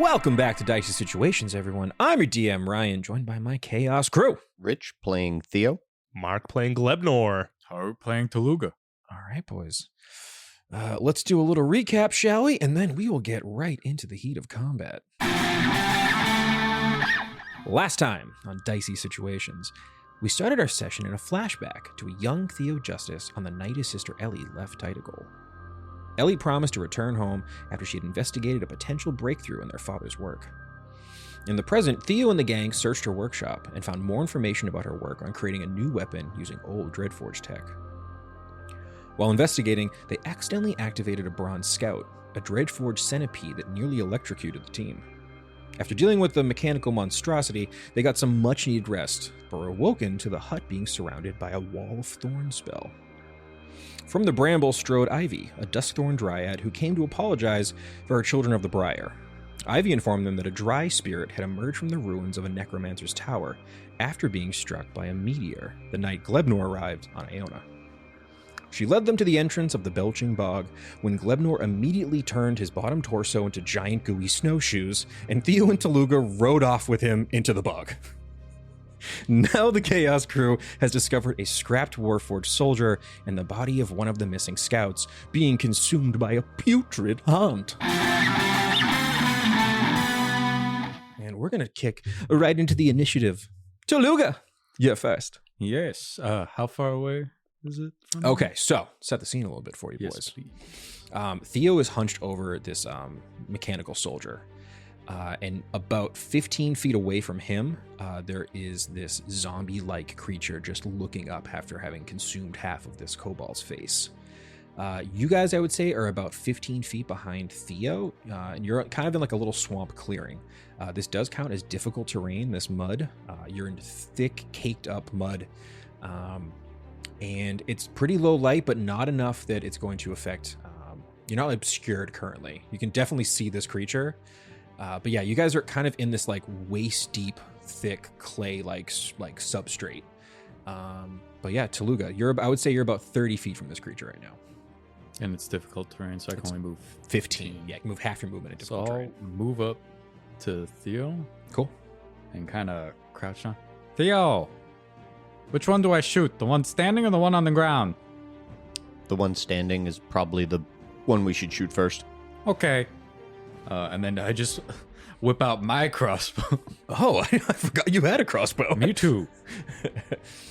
Welcome back to Dicey Situations, everyone. I'm your DM, Ryan, joined by my Chaos crew. Rich playing Theo. Mark playing Glebnor. Harout playing Tooluuga. All right, boys. Let's do a little recap, shall we? And then we will get right into the heat of combat. Last time on Dicey Situations, we started our session in a flashback to a young Theo Justice on the night his sister Ellie left Titacle. Ellie promised to return home after she had investigated a potential breakthrough in their father's work. In the present, Theo and the gang searched her workshop and found more information about her work on creating a new weapon using old Dreadforge tech. While investigating, they accidentally activated a Bronze Scout, a Dreadforge centipede that nearly electrocuted the team. After dealing with the mechanical monstrosity, they got some much-needed rest, but were awoken to the hut being surrounded by a Wall of Thorn spell. From the bramble strode Ivy, a Duskthorn Dryad who came to apologize for her children of the Briar. Ivy informed them that a dry spirit had emerged from the ruins of a necromancer's tower after being struck by a meteor the night Glebnor arrived on Iona. She led them to the entrance of the Belching Bog when Glebnor immediately turned his bottom torso into giant gooey snowshoes, and Theo and Tooluuga rode off with him into the bog. Now the Chaos crew has discovered a scrapped Warforged soldier and the body of one of the missing scouts being consumed by a putrid haunt. And we're going to kick right into the initiative. Tooluuga, you're first. Yes. How far away is it from Okay, so set the scene a little bit for you Yes, boys. please. Theo is hunched over this mechanical soldier. And about 15 feet away from him, there is this zombie-like creature just looking up after having consumed half of this kobold's face. You guys, I would say, are about 15 feet behind Theo, and you're kind of in like a little swamp clearing. This does count as difficult terrain, this mud. You're in thick, caked-up mud, and it's pretty low light, but not enough that it's going to affect... you're not obscured currently. You can definitely see this creature. But yeah, you guys are kind of in this like waist deep, thick clay like substrate. But yeah, Tooluuga, I would say you're about 30 feet from this creature right now. And it's difficult terrain, so I can only move 15. Yeah, you can move half your movement into So difficult I'll terrain. move up to Theo Cool. and kind of crouch down. Theo! Which one do I shoot? The one standing or the one on the ground? The one standing is probably the one we should shoot first. Okay. And then I just whip out my crossbow. Oh, I forgot you had a crossbow. Me too.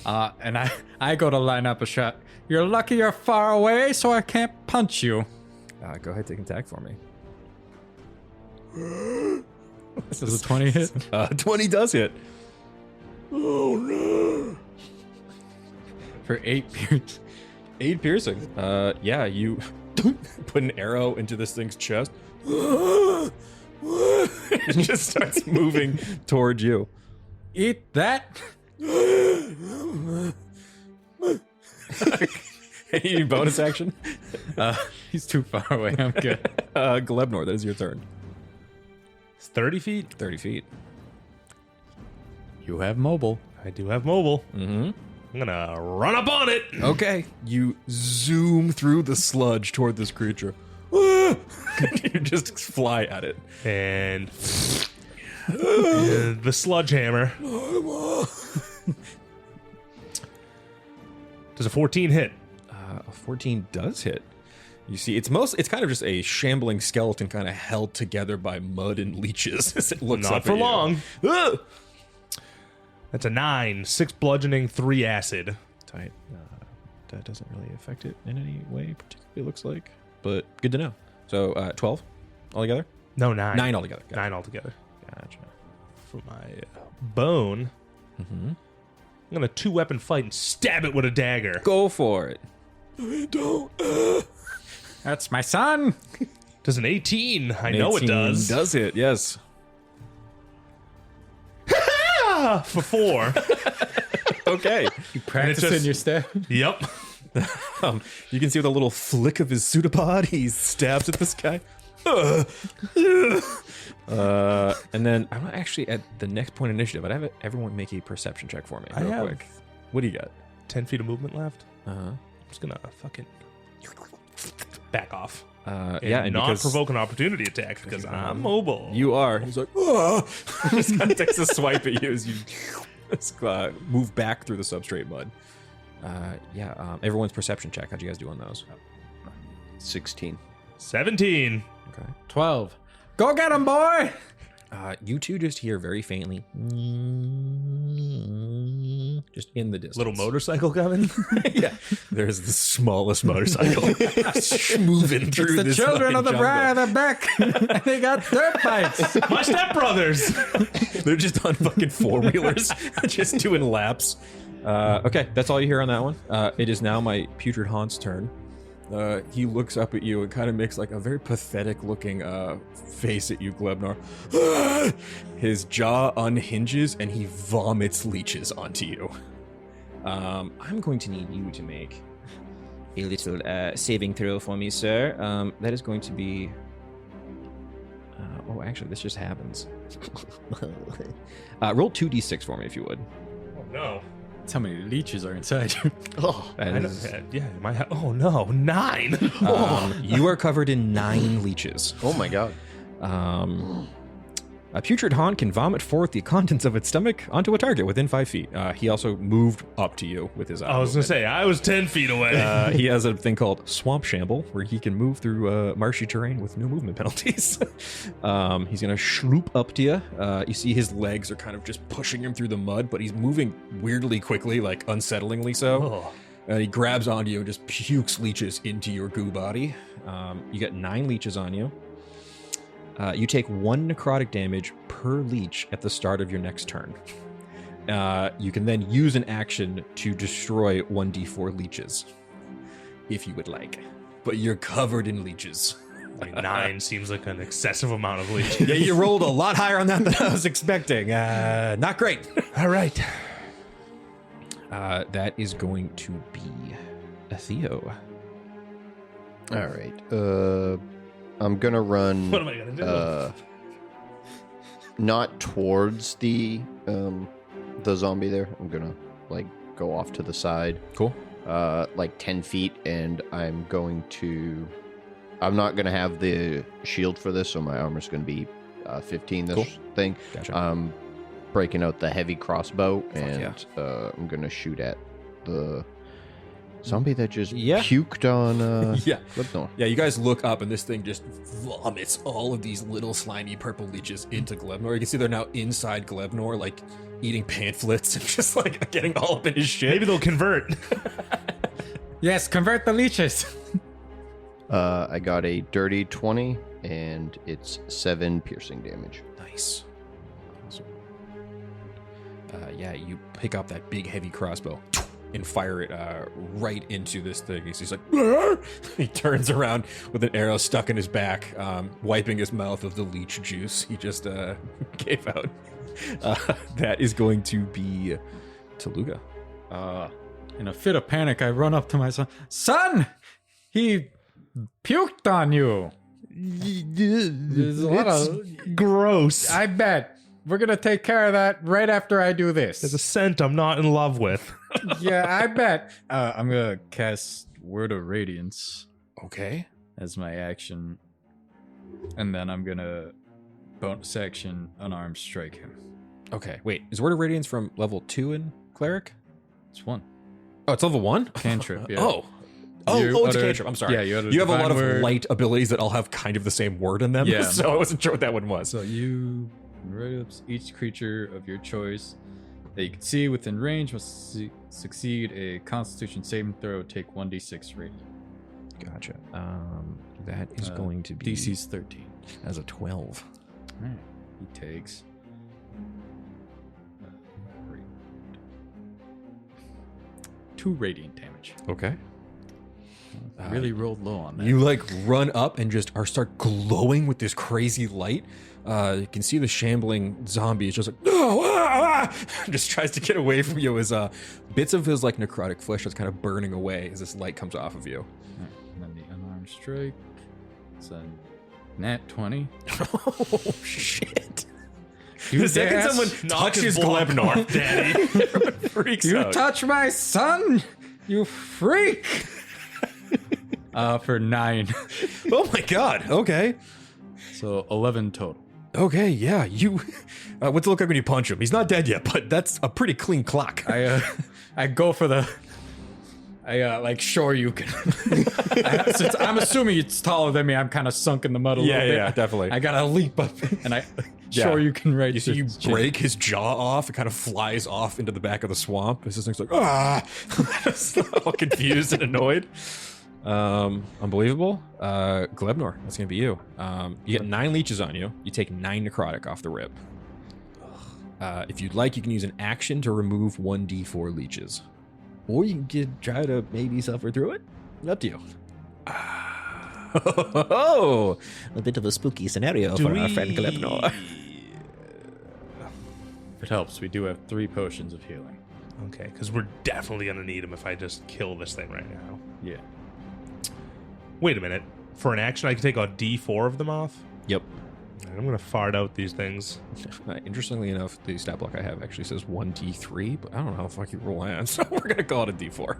And I go to line up a shot. You're lucky you're far away, so I can't punch you. Go ahead, take an attack for me. Does a 20 hit? 20 does hit. Oh no. For 8 pierce. 8 piercing. Yeah, you put an arrow into this thing's chest. It just starts moving towards you. Eat that? Any bonus action? He's too far away. I'm good. Glebnor, that is your turn. It's 30 feet. 30 feet. You have mobile. I do have mobile. Mm-hmm. I'm gonna run up on it. Okay. You zoom through the sludge toward this creature. You just fly at it. And the sludge hammer. Does a 14 hit? A 14 does hit. You see, it's kind of just a shambling skeleton kind of held together by mud and leeches as it looks Not up for at you. long. That's a 9. 6 bludgeoning, 3 acid. Tight. That doesn't really affect it in any way, particularly, it looks like. But good to know. So, 12 altogether? No, 9. 9 altogether. Gotcha. 9 altogether. Gotcha. For my bone, Mm-hmm. I'm gonna 2-weapon fight and stab it with a dagger. Go for it. That's my son. Does an 18? I know it 18 does. Does hit, yes. For 4. Okay. You practicing just- your stab? Yep. You can see with a little flick of his pseudopod, he stabs at this guy. And then I'm actually at the next point initiative. I'd have everyone make a perception check for me I real have quick. What do you got? 10 feet of movement left. Uh-huh. I'm just gonna fucking back off. And not because provoke an opportunity attack because I'm mobile. you are, he's like, just kind of takes a swipe at you as you move back through the substrate mud. Everyone's perception check. How'd you guys do on those? 16. 17. Okay. 12. Go get him, boy! You two just hear very faintly, just in the distance. Little motorcycle coming. Yeah, there's the smallest motorcycle moving through The this children of the fucking bride jungle. are back. They got dirt bikes. My stepbrothers. They're just on fucking four-wheelers, just doing laps. Okay, that's all you hear on that one. It is now my putrid haunt's turn. He looks up at you and kind of makes like a very pathetic looking face at you, Glebnor. His jaw unhinges and he vomits leeches onto you. I'm going to need you to make a little saving throw for me, sir. That is going to be... actually, this just happens. Roll 2d6 for me, if you would. Oh, no. That's how many leeches are inside you. That is- Oh, no. 9. you are covered in 9 leeches. Oh my god. A putrid haunt can vomit forth the contents of its stomach onto a target within 5 feet. He also moved up to you with his eye. I was going to say, I was 10 feet away. He has a thing called Swamp Shamble, where he can move through marshy terrain with no movement penalties. He's going to schloop up to you. You see his legs are kind of just pushing him through the mud, but he's moving weirdly quickly, like unsettlingly so. Oh. He grabs onto you and just pukes leeches into your goo body. You get 9 leeches on you. You take 1 necrotic damage per leech at the start of your next turn. You can then use an action to destroy 1d4 leeches, if you would like. But you're covered in leeches. I mean, 9 seems like an excessive amount of leeches. Yeah, you rolled a lot higher on that than I was expecting. Not great. All right. That is going to be a Theo. All right. I'm gonna run. What am I going to do? Not towards the zombie there. I'm gonna like go off to the side. Cool. Like 10 feet, and I'm not gonna have the shield for this, so my armor's gonna be 15. This Cool. thing. Gotcha. I'm breaking out the heavy crossbow, and yeah. I'm gonna shoot at the zombie that just Yeah. puked on. Yeah. Glebnor. Yeah, you guys look up and this thing just vomits all of these little slimy purple leeches into Glebnor. You can see they're now inside Glebnor, like eating pamphlets and just like getting all up in his shit. Maybe they'll convert. Yes, convert the leeches. I got a dirty 20, and it's 7 piercing damage. Nice. Awesome. You pick up that big heavy crossbow and fire it right into this thing. He's like, "Arr!" He turns around with an arrow stuck in his back, wiping his mouth of the leech juice he just gave out. That is going to be Tooluuga. In a fit of panic, I run up to my son. Son! He puked on you. There's a lot of... Gross. I bet. We're going to take care of that right after I do this. There's a scent I'm not in love with. Yeah, I bet. I'm going to cast Word of Radiance Okay. as my action. And then I'm going to bonus action unarmed strike him. Okay. Wait, is Word of Radiance from level 2 in Cleric? It's 1. Oh, it's level 1? Cantrip, yeah. Oh, it's a cantrip. I'm sorry. Yeah, you have a lot of word. light abilities that all have kind of the same word in them. Yeah. So I wasn't sure what that one was. So you write up each creature of your choice that you can see within range must succeed a Constitution saving throw. Take 1d6 radiant. Gotcha. That is going to be DC's 13. as a 12. All right. He takes 2 radiant damage. Okay. Really rolled low on that. You like run up and just start glowing with this crazy light. You can see the shambling zombie is just like, just tries to get away from you as bits of his like necrotic flesh is kind of burning away as this light comes off of you. Right, and then the unarmed strike. It's a nat 20. Oh shit! You The second dare someone Knock his touches block Glebnor, off, Daddy. freaks You out. touch my son, you freak! For 9. Oh my god. Okay. So 11 total. Okay, yeah. You what's it look like when you punch him? He's not dead yet, but that's a pretty clean clock. I go for the... like Shoryuken. Since I'm assuming it's taller than me, I'm kind of sunk in the mud a little bit. Yeah, definitely. I gotta leap up and Yeah. Shoryuken right. You see you break his jaw off, it kind of flies off into the back of the swamp. This thing's like, just all confused and annoyed. Unbelievable. Glebnor, that's gonna be you. You get 9 leeches on you. You take 9 necrotic off the rip. If you'd like, you can use an action to remove 1d4 leeches. Or you can try to maybe suffer through it. Up to you. Oh, a bit of a spooky scenario for our friend Glebnor. If it helps, we do have 3 potions of healing. Okay, because we're definitely going to need them if I just kill this thing right now. Yeah. Wait a minute. For an action, I can take a D4 of them off? Yep. I'm going to fart out these things. Interestingly enough, the stat block I have actually says 1d3, but I don't know how the fuck you roll that, so we're going to call it a d4.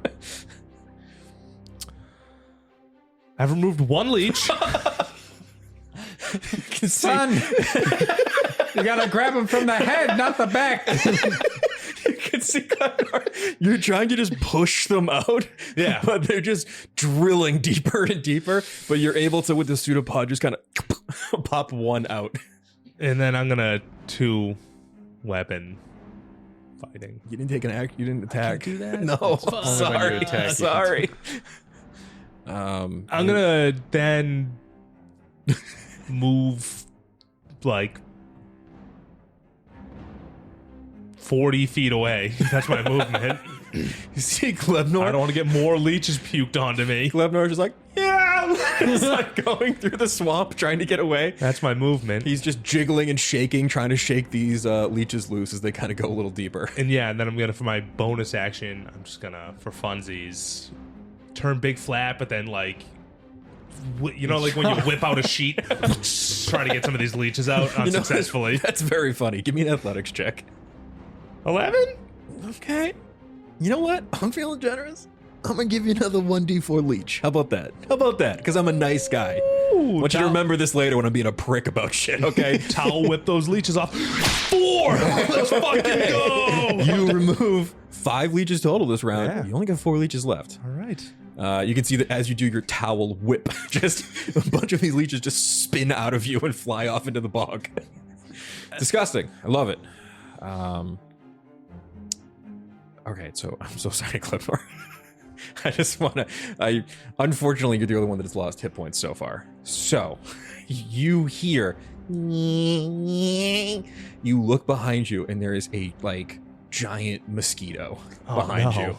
I've removed 1 leech. Son! You gotta grab him from the head, not the back. You can see Glebnor, you're trying to just push them out, Yeah. but they're just drilling deeper and deeper, but you're able to, with the pseudopod, just kind of pop one out. And then I'm going to 2 weapon fighting. You didn't take an act, you didn't attack. do that? No, That's fine. I'm sorry. Only when you attack, you can Sorry. I'm going to then move like 40 feet away. That's my movement. You see Glebnor? I don't want to get more leeches puked onto me. Glebnor's just like, yeah! He's like going through the swamp trying to get away. That's my movement. He's just jiggling and shaking, trying to shake these leeches loose as they kind of go a little deeper. And yeah, and then I'm gonna, for my bonus action, I'm just gonna, for funsies, turn big flat, but then like, you know, like when you whip out a sheet, trying to get some of these leeches out unsuccessfully. That's very funny. Give me an athletics check. 11? Okay. You know what? I'm feeling generous. I'm gonna give you another 1d4 leech. How about that? How about that? Because I'm a nice guy. I want you to remember this later when I'm being a prick about shit, okay? Towel whip those leeches off. 4! Let's fucking go! You remove 5 leeches total this round. Yeah. You only got 4 leeches left. All right. You can see that as you do your towel whip, just a bunch of these leeches just spin out of you and fly off into the bog. Disgusting. I love it. Okay, so I'm so sorry, Glebnor. I just want to... Unfortunately, you're the only one that has lost hit points so far. So, you hear... You look behind you, and there is a, like, giant mosquito behind you,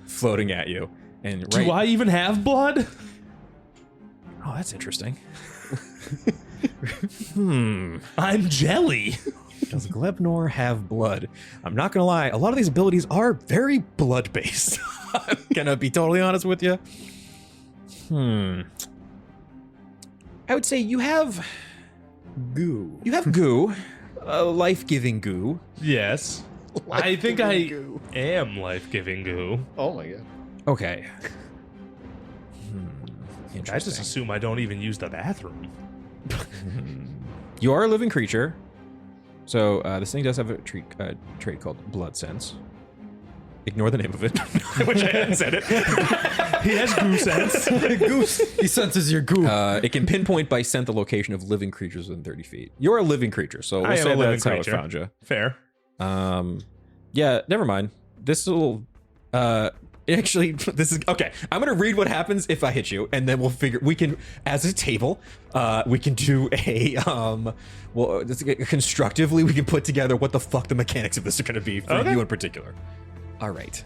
floating at you. And Do I even have blood? Oh, that's interesting. I'm jelly. Does Glebnor have blood? I'm not gonna lie, a lot of these abilities are very blood-based. I'm gonna be totally honest with you. I would say you have goo. You have goo, life-giving goo. Yes. I think I am life-giving goo. Oh my god. Okay. I just Interesting. assume I don't even use the bathroom. You are a living creature, so this thing does have a trait called Blood Sense. Ignore the name of it. I wish I hadn't said it. He has goo sense. Goose. He senses your goo. It can pinpoint by scent the location of living creatures within 30 feet. You're a living creature, so we'll I am say a living that's how it creature. found you. Fair. Yeah, never mind. This will actually, this is okay. I'm gonna read what happens if I hit you, and then we'll figure. We can, as a table, we can do a well, constructively, we can put together what the fuck the mechanics of this are gonna be for Okay. you in particular. All right.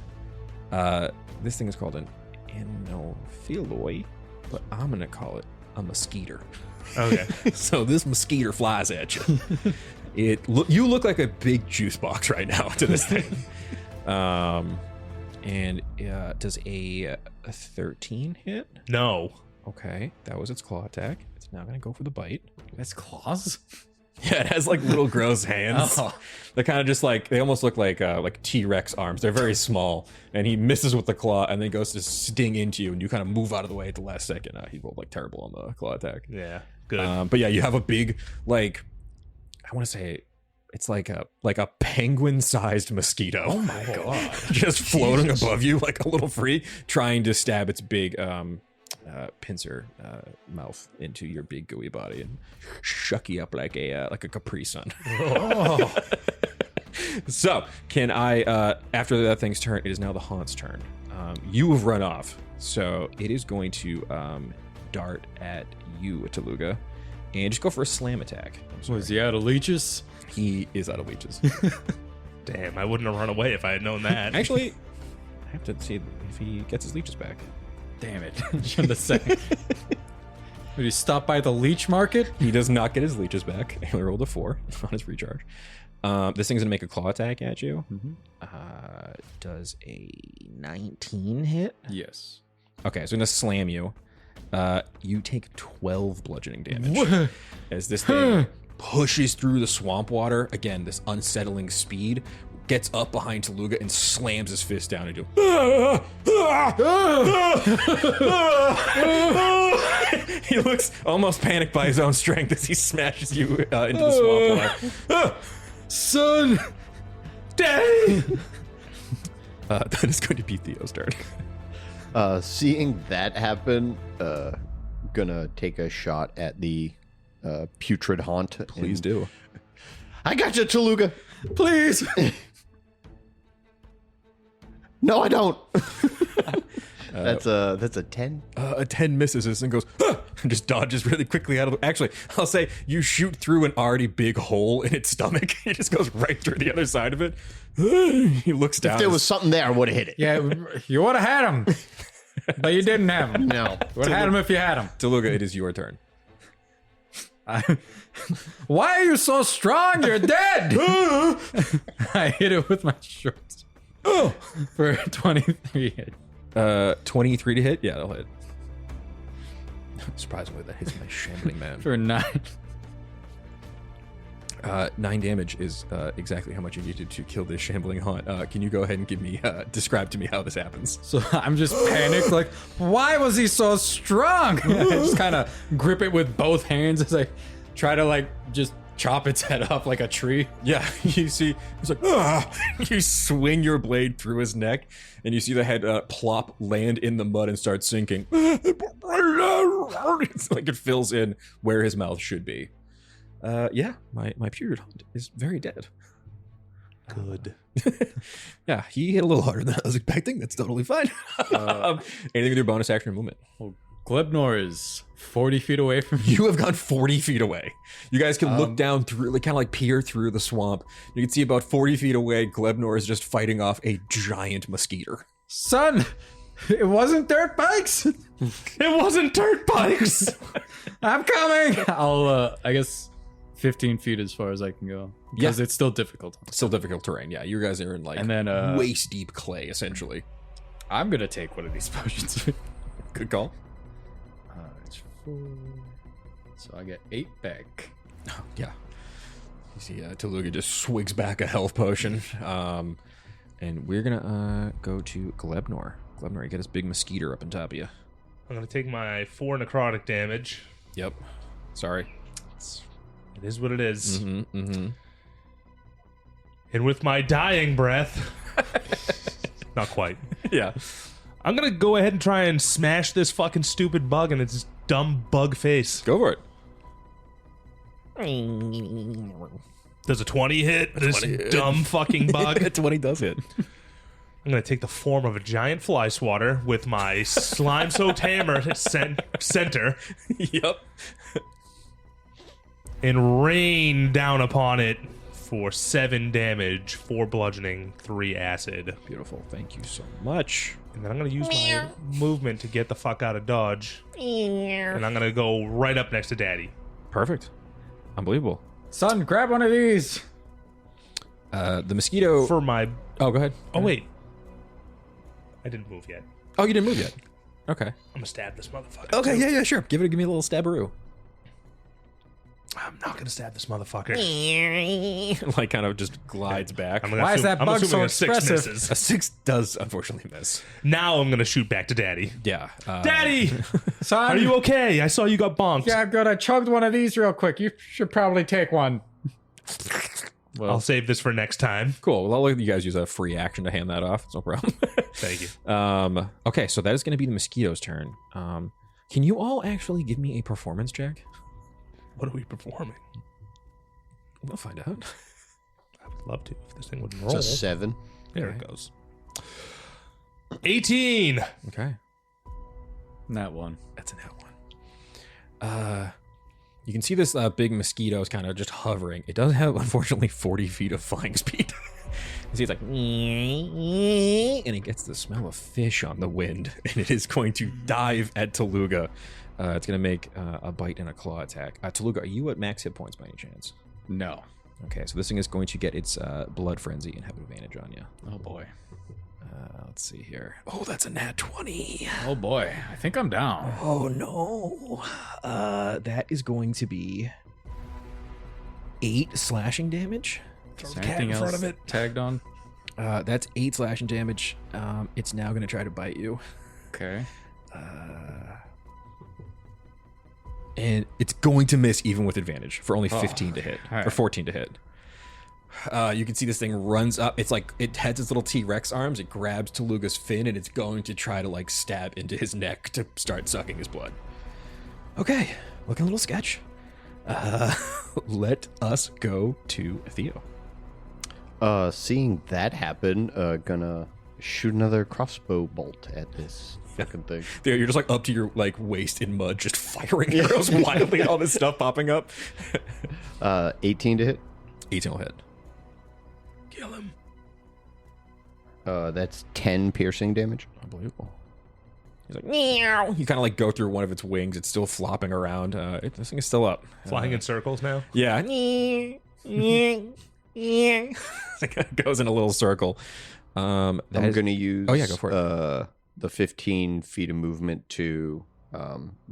This thing is called an anopheloi, but I'm gonna call it a mosquito. Okay. So this mosquito flies at you. You look like a big juice box right now to this thing. And does a 13 hit? No. Okay, that was its claw attack. It's now gonna go for the bite. That's claws. Yeah, it has like little gross hands. Oh. They're kind of just like, they almost look like T-Rex arms. They're very small, and he misses with the claw, and then goes to sting into you, and you kind of move out of the way at the last second. He rolled like terrible on the claw attack. Yeah, good. But yeah, you have a big, like, I want to say, it's like a penguin-sized mosquito. Oh my god. Just floating above you like a little free, trying to stab its big pincer mouth into your big gooey body and shuck you up like a Capri Sun. Oh. So, can I, after that thing's turn, it is now the Haunt's turn. You have run off, so it is going to dart at you, Tooluuga, and just go for a slam attack. Was he out of leeches? He is out of leeches. Damn, I wouldn't have run away if I had known that. Actually, I have to see if he gets his leeches back. Damn it. Shouldn't have said. Would he stop by the leech market? He does not get his leeches back. He only rolled a 4 on his recharge. This thing's going to make a claw attack at you. Does a 19 hit? Yes. Okay, so I'm going to slam you. You take 12 bludgeoning damage. As this thing pushes through the swamp water. Again, this unsettling speed. Gets up behind Tooluuga and slams his fist down into him. He looks almost panicked by his own strength as he smashes you into the swamp water. Son! Daddy! That is going to be Theo's turn. Seeing that happen, gonna take a shot at the putrid haunt. Please do. I got you, Tooluuga. Please! No, I don't. That's a 10. A 10 misses this and goes, and just dodges really quickly out of the... Actually, I'll say you shoot through an already big hole in its stomach. It just goes right through the other side of it. He looks down. If there was something there, I would have hit it. Yeah, you would have had him. But you didn't have him. No. You would have had him if you had him. Tooluuga, it is your turn. Why are you so strong? You're dead! I hit it with my shorts. For 23 hit. 23 to hit? Yeah, that'll hit. Surprisingly, that hits my shambling man. For 9. 9 damage is exactly how much you needed to kill this shambling haunt. Can you go ahead and give me, describe to me how this happens? So I'm just panicked, like, why was he so strong? I just kind of grip it with both hands as I try to, like, just chop its head off like a tree. Yeah, you see, it's like, you swing your blade through his neck, and you see the head plop, land in the mud, and start sinking. It's like it fills in where his mouth should be. Yeah, my putrid haunt is very dead. Good. Yeah, he hit a little harder than I was expecting. That's totally fine. Anything with your bonus action or movement? Well, Glebnor is 40 feet away from you. You have gone 40 feet away. You guys can look down through, like, kind of like peer through the swamp. You can see about 40 feet away, Glebnor is just fighting off a giant mosquito. Son, it wasn't dirt bikes. It wasn't dirt bikes. I'm coming. I'll, I guess, 15 feet as far as I can go. Because it's still difficult. Still difficult terrain, yeah. You guys are in, like, And then, waist deep clay, essentially. I'm going to take one of these potions. Good call. It's 4. So I get 8 back. Yeah. You see Tooluuga just swigs back a health potion. And we're going to go to Glebnor. Glebnor, you get his big mosquito up on top of you. I'm going to take my 4 necrotic damage. Yep. Sorry. It is what it is. Mm-hmm. And with my dying breath... Not quite. Yeah. I'm going to go ahead and try and smash this fucking stupid bug in its dumb bug face. Go for it. Does a 20 hit? This dumb fucking bug? 20 does hit. I'm going to take the form of a giant fly swatter with my slime-soaked hammer center Yep. and rain down upon it for 7 damage, 4 bludgeoning, 3 acid. Beautiful. Thank you so much. And then I'm going to use my movement to get the fuck out of dodge. And I'm going to go right up next to Daddy. Perfect. Unbelievable. Son, grab one of these. The mosquito... For my... Oh, go ahead. Oh, wait. I didn't move yet. Oh, you didn't move yet. Okay. I'm going to stab this motherfucker. Okay, yeah, sure. Give me a little stabberoo. I'm not gonna stab this motherfucker. Like kind of just glides back. Why is that I'm bug assuming so a 6 expressive? misses. A 6 does unfortunately miss. Now I'm gonna shoot back to Daddy. Yeah. Daddy, Son, are you okay? I saw you got bonked. Yeah, good. I chugged one of these real quick. You should probably take one. I'll save this for next time. Cool. Well, I'll let you guys use a free action to hand that off. It's no problem. Thank you. Okay, so that is going to be the mosquito's turn. Can you all actually give me a performance check? What are we performing? We'll find out. I would love to if this thing would It's roll. a 7. There it goes. 18. Okay. That one. That's a nat 1. You can see this big mosquito is kind of just hovering. It does have, unfortunately, 40 feet of flying speed. You see it's like, and it gets the smell of fish on the wind, and it is going to dive at Tooluuga. It's going to make a bite and a claw attack. Tooluuga, are you at max hit points by any chance? No. Okay, so this thing is going to get its blood frenzy and have advantage on you. Oh boy. Let's see here. Oh, that's a nat 20. Oh boy. I think I'm down. Oh no. That is going to be 8 slashing damage. Is the there cat anything in front else of it. tagged on? That's 8 slashing damage. It's now going to try to bite you. Okay. And it's going to miss even with advantage for only 15 to hit. all right. Or 14 to hit. You can see this thing runs up. It's like it has its little T-Rex arms. It grabs Tooluuga's fin and it's going to try to like stab into his neck to start sucking his blood. Okay, looking a little sketch. Let us go to Theo. Seeing that happen, gonna shoot another crossbow bolt at this fucking thing. Theo, you're just like up to your like waist in mud, just firing arrows wildly at all this stuff popping up. 18 to hit. 18 will hit. Kill him. That's 10 piercing damage. Unbelievable. He's like, meow. You kind of like go through one of its wings. It's still flopping around. This thing is still up. Flying in circles now. Yeah. It goes in a little circle. I'm going to use Oh, yeah, go for it. The 15 feet of movement to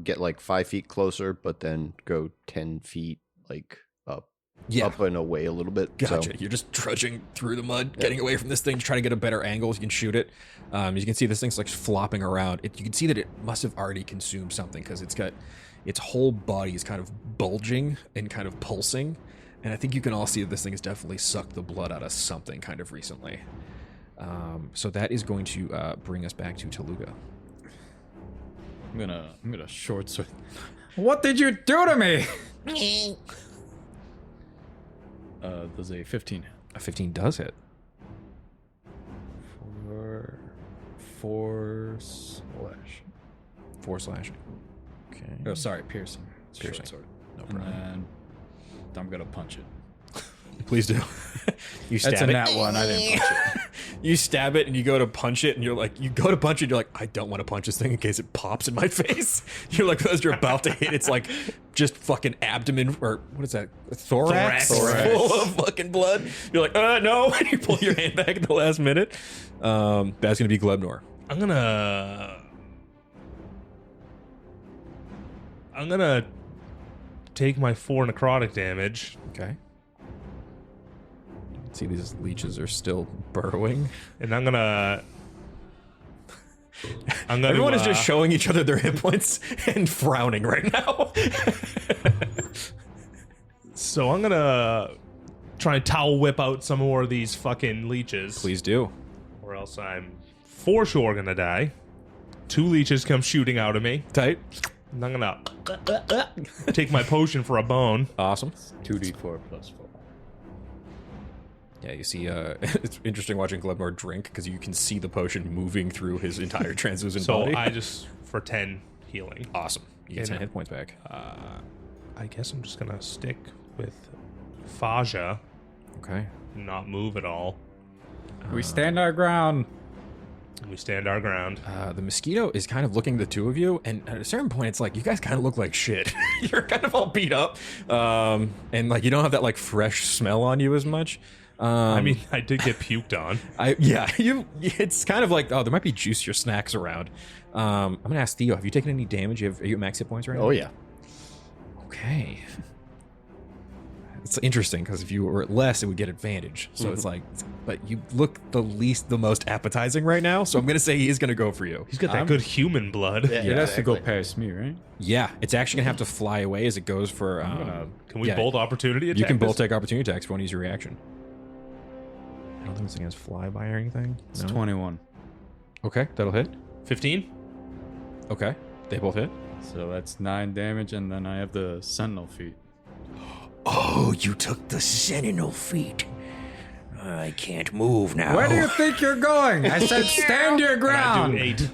get like 5 feet closer, but then go 10 feet like up. Yeah. Up and away a little bit. Gotcha. So, You're just trudging through the mud, getting away from this thing to try to get a better angle so you can shoot it. You can see this thing's like flopping around. You can see that it must have already consumed something because it's got its whole body is kind of bulging and kind of pulsing. And I think you can all see that this thing has definitely sucked the blood out of something kind of recently. So that is going to bring us back to Tooluuga. I'm gonna short sword. What did you do to me? Does a 15 hit? A 15 does hit. Four slash. 4 slashing. Okay. Oh, sorry, piercing. It's a Piercing. short sword. No And problem. then I'm gonna punch it. Please do. You stab That's a it. nat one. I didn't punch it. You stab it and you go to punch it and you're like, I don't want to punch this thing in case it pops in my face. You're like, as you're about to hit, it's like just fucking abdomen, or what is that? Thorax. Full of fucking blood. You're like, no. And you pull your hand back at the last minute. That's going to be Glebnor. I'm gonna take my 4 necrotic damage. Okay. See, these leeches are still burrowing. And I'm gonna Everyone is just showing each other their hit points and frowning right now. So I'm gonna try and towel whip out some more of these fucking leeches. Please do. Or else I'm for sure gonna die. 2 leeches come shooting out of me. Tight. And I'm gonna take my potion for a bone. Awesome. 2d4 plus 4. Yeah, you see, it's interesting watching Glebnor drink because you can see the potion moving through his entire translucent So body. I just, for 10 healing. Awesome. You get 10 hit points back. I guess I'm just gonna stick with Faja, Okay. not move at all. We stand our ground. We stand our ground. The mosquito is kind of looking at the two of you, and at a certain point, it's like, you guys kind of look like shit. You're kind of all beat up, and like you don't have that like fresh smell on you as much. I mean, I did get puked on. It's kind of like, oh, there might be juicier snacks around. I'm gonna ask Theo, have you taken any damage? Are you at max hit points right now? Oh, yeah. Okay. it's interesting because if you were at less, it would get advantage. So it's like, but you look the most appetizing right now. So I'm gonna say he is gonna go for you. He's got that good human blood. Yeah. It has to go exactly. past me, right? Yeah, it's actually gonna have to fly away as it goes for. Can we yeah, bolt opportunity attack? You can both this? take opportunity attacks if you want to use your reaction. I don't think it's against flyby or anything. It's No? 21. Okay, that'll hit. 15. Okay, they both hit. So that's 9 damage, and then I have the sentinel feat. Oh, you took the sentinel feat. I can't move now. Where do you think you're going? I said stand your I do ground. 8.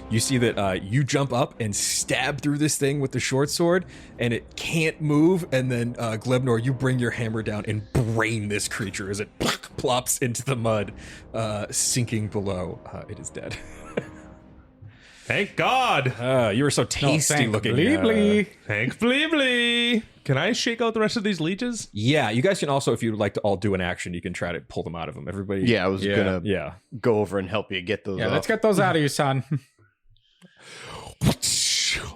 You see that you jump up and stab through this thing with the short sword, and it can't move. And then Glebnor, you bring your hammer down and brain this creature as it plops into the mud, sinking below. It is dead. Thank God. You were so tasty thank looking. Bleebly. Thank Bleebly. Can I shake out the rest of these leeches? Yeah, you guys can also, if you'd like to all do an action, you can try to pull them out of them. Everybody. Yeah, I was gonna Yeah. go over and help you get those Yeah, off. let's get those out of you, son.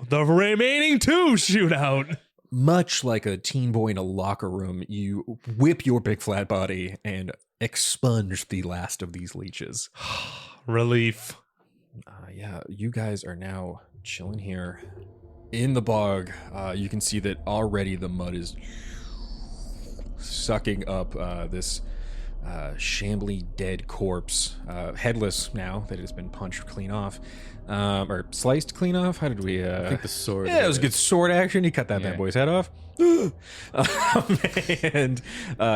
The remaining 2 shoot out. Much like a teen boy in a locker room, you whip your big flat body and expunge the last of these leeches. Relief. Yeah, you guys are now chilling here in the bog. You can see that already the mud is sucking up this shambly dead corpse, headless now that it has been punched clean off, or sliced clean off. How did we? I think the sword. Yeah, it was a good sword action. He cut that bad boy's head off. And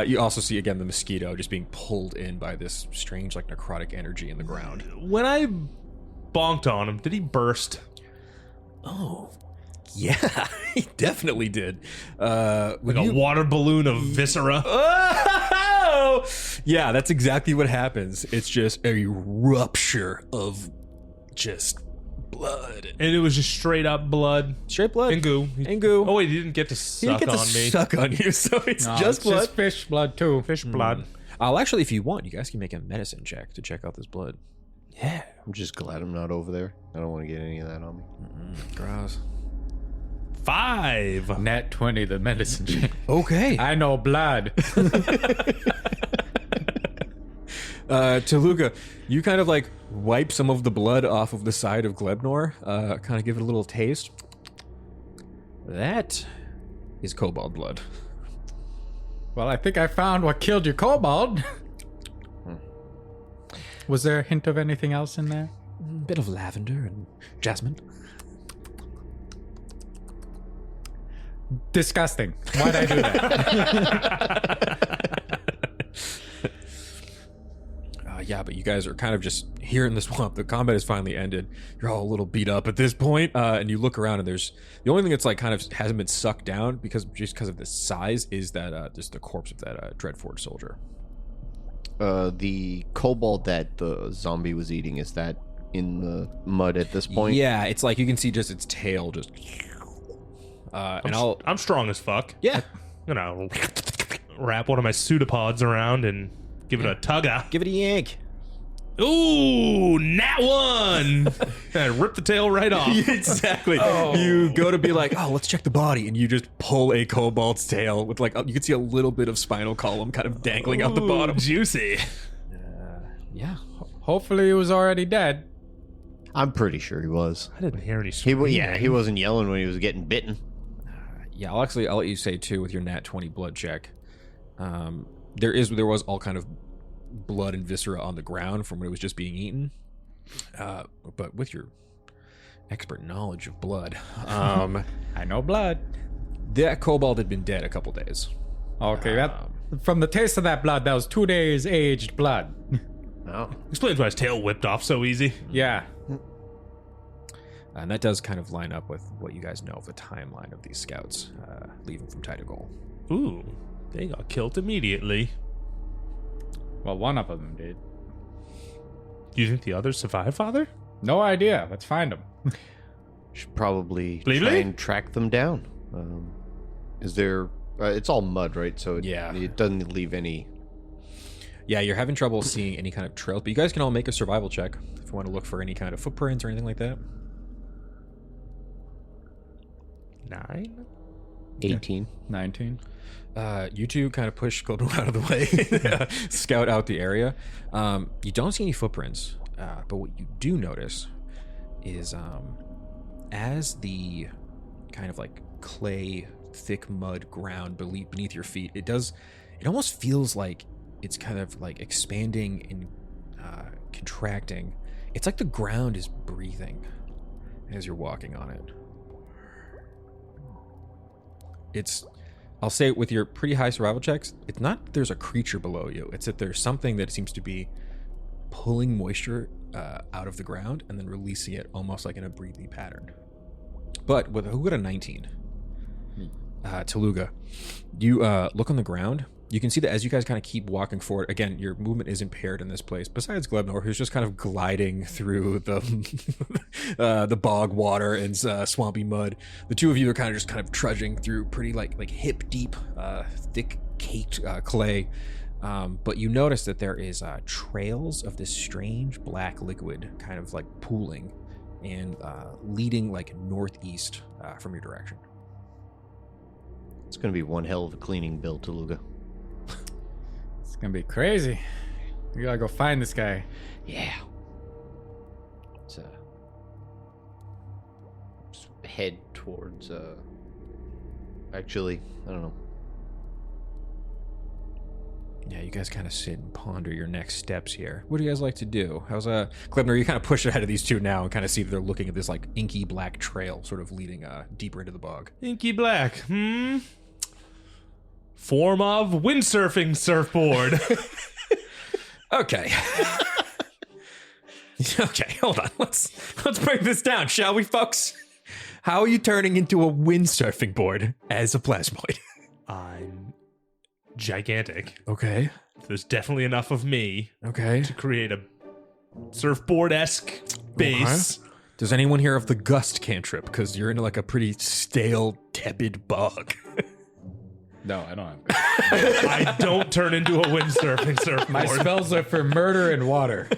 you also see again the mosquito just being pulled in by this strange, like necrotic energy in the ground. When I bonked on him, did he burst? Oh, yeah, he definitely did. Like a water balloon of viscera? Oh! Yeah, that's exactly what happens. It's just a rupture of just blood. And it was just straight up blood. Straight blood. And goo. And goo. Oh, wait, he didn't get to He suck didn't get on to me. suck on you, so it's No, just it's blood. just fish blood too. Fish blood. I'll actually, if you want, you guys can make a medicine check to check out this blood. Yeah, I'm just glad I'm not over there. I don't want to get any of that on me. Gross. 5. Nat 20, the medicine check. Okay. I know blood. Tooluuga, you kind of like wipe some of the blood off of the side of Glebnor, kind of give it a little taste. That is kobold blood. Well, I think I found what killed your kobold. Was there a hint of anything else in there? Bit of lavender and jasmine. Disgusting. Why'd I do that? Yeah, but you guys are kind of just here in the swamp. The combat has finally ended. You're all a little beat up at this point, and you look around, and there's the only thing that's like kind of hasn't been sucked down because of the size is that just the corpse of that Dreadfort soldier. The kobold that the zombie was eating, is that in the mud at this point? Yeah, it's like you can see just its tail just. I'm strong as fuck. Yeah, I'm gonna wrap one of my pseudopods around and give it a tugga. give it a yank. Ooh, nat 1! And rip the tail right off. Exactly. You go to be like, oh, let's check the body, and you just pull a kobold's tail with like you can see a little bit of spinal column kind of dangling out the Ooh, bottom. Juicy. Yeah. Hopefully he was already dead. I'm pretty sure he was. I didn't hear any He screaming. he wasn't yelling when he was getting bitten. Yeah, I'll let you say too with your nat 20 blood check. There was all kind of blood and viscera on the ground from when it was just being eaten. But with your expert knowledge of blood, I know blood. that kobold had been dead a couple days. Okay, that from the taste of that blood, that was 2 days aged blood. Oh. Explains why his tail whipped off so easy. Yeah. And that does kind of line up with what you guys know of the timeline of these scouts leaving from Tidagol. Ooh, they got killed immediately. Well, one of them did. Do you think the others survived, Father? No idea. Let's find him. Should probably Bleebly? try and track them down. Is there... it's all mud, right? So it doesn't leave any... Yeah, you're having trouble seeing any kind of trails, but you guys can all make a survival check if you want to look for any kind of footprints or anything like that. 9? 18. 19. You two kind of push Glebnor out of the way, scout out the area. You don't see any footprints, but what you do notice is as the kind of like clay, thick mud ground beneath your feet, it almost feels like it's kind of like expanding and contracting. It's like the ground is breathing as you're walking on it. I'll say with your pretty high survival checks, it's not that there's a creature below you. It's that there's something that seems to be pulling moisture out of the ground and then releasing it almost like in a breathing pattern. But who got a 19? Tooluuga. You look on the ground. You can see that as you guys kind of keep walking forward, again, your movement is impaired in this place. Besides Glebnor, who's just kind of gliding through the bog water and swampy mud. The two of you are kind of trudging through pretty like hip deep, thick caked clay. But you notice that there is trails of this strange black liquid kind of like pooling and leading like northeast from your direction. It's going to be one hell of a cleaning bill, Tooluuga. It's gonna be crazy. We gotta go find this guy. Yeah. Let's just head towards, actually, I don't know. Yeah, you guys kind of sit and ponder your next steps here. What do you guys like to do? How's Glebnor? You kind of push ahead of these two now and kind of see that they're looking at this like inky black trail, sort of leading deeper into the bog. Inky black. Form of windsurfing surfboard. Okay. Okay, hold on. Let's break this down, shall we, folks? How are you turning into a windsurfing board as a plasmoid? I'm gigantic. Okay. There's definitely enough of me Okay. to create a surfboard-esque base. Okay. Does anyone hear of the gust cantrip? Because you're in like a pretty stale, tepid bog. No, I don't have. I don't turn into a windsurfing surfboard. My spells are for murder and water.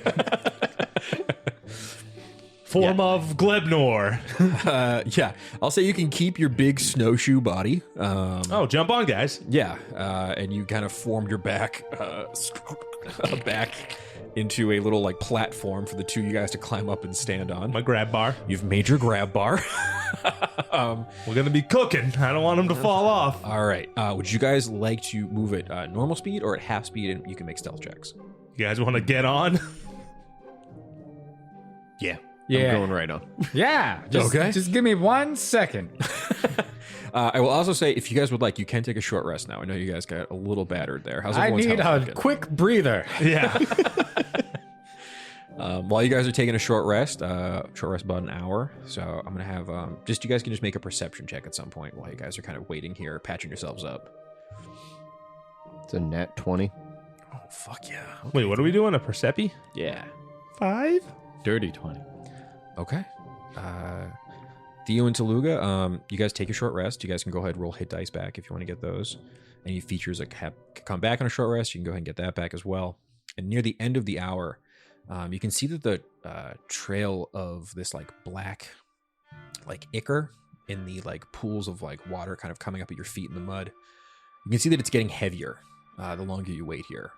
Form of Glebnor. Yeah, I'll say you can keep your big snowshoe body. Oh, jump on, guys. Yeah, and you kind of formed your back into a little like platform for the two of you guys to climb up and stand on. My grab bar. You've made your grab bar. We're going to be cooking. I don't want them to fall off. All right. Would you guys like to move at normal speed or at half speed, and you can make stealth checks? You guys want to get on? Yeah. Yeah. I'm going right on. Yeah. Just give me 1 second. I will also say, if you guys would like, you can take a short rest now. I know you guys got a little battered there. How's I everyone's need health a looking? quick breather. Yeah. While you guys are taking a short rest about an hour. So I'm going to have, you guys can just make a perception check at some point while you guys are kind of waiting here, patching yourselves up. It's a nat 20. Oh, fuck yeah. Wait, what are we doing? A Persepi? Yeah. 5? Dirty 20. Okay. Theo and Tooluuga, you guys take a short rest. You guys can go ahead and roll hit dice back if you want to get those. Any features that come back on a short rest, you can go ahead and get that back as well. And near the end of the hour, you can see that the trail of this like black like ichor in the like pools of like water kind of coming up at your feet in the mud. You can see that it's getting heavier the longer you wait here.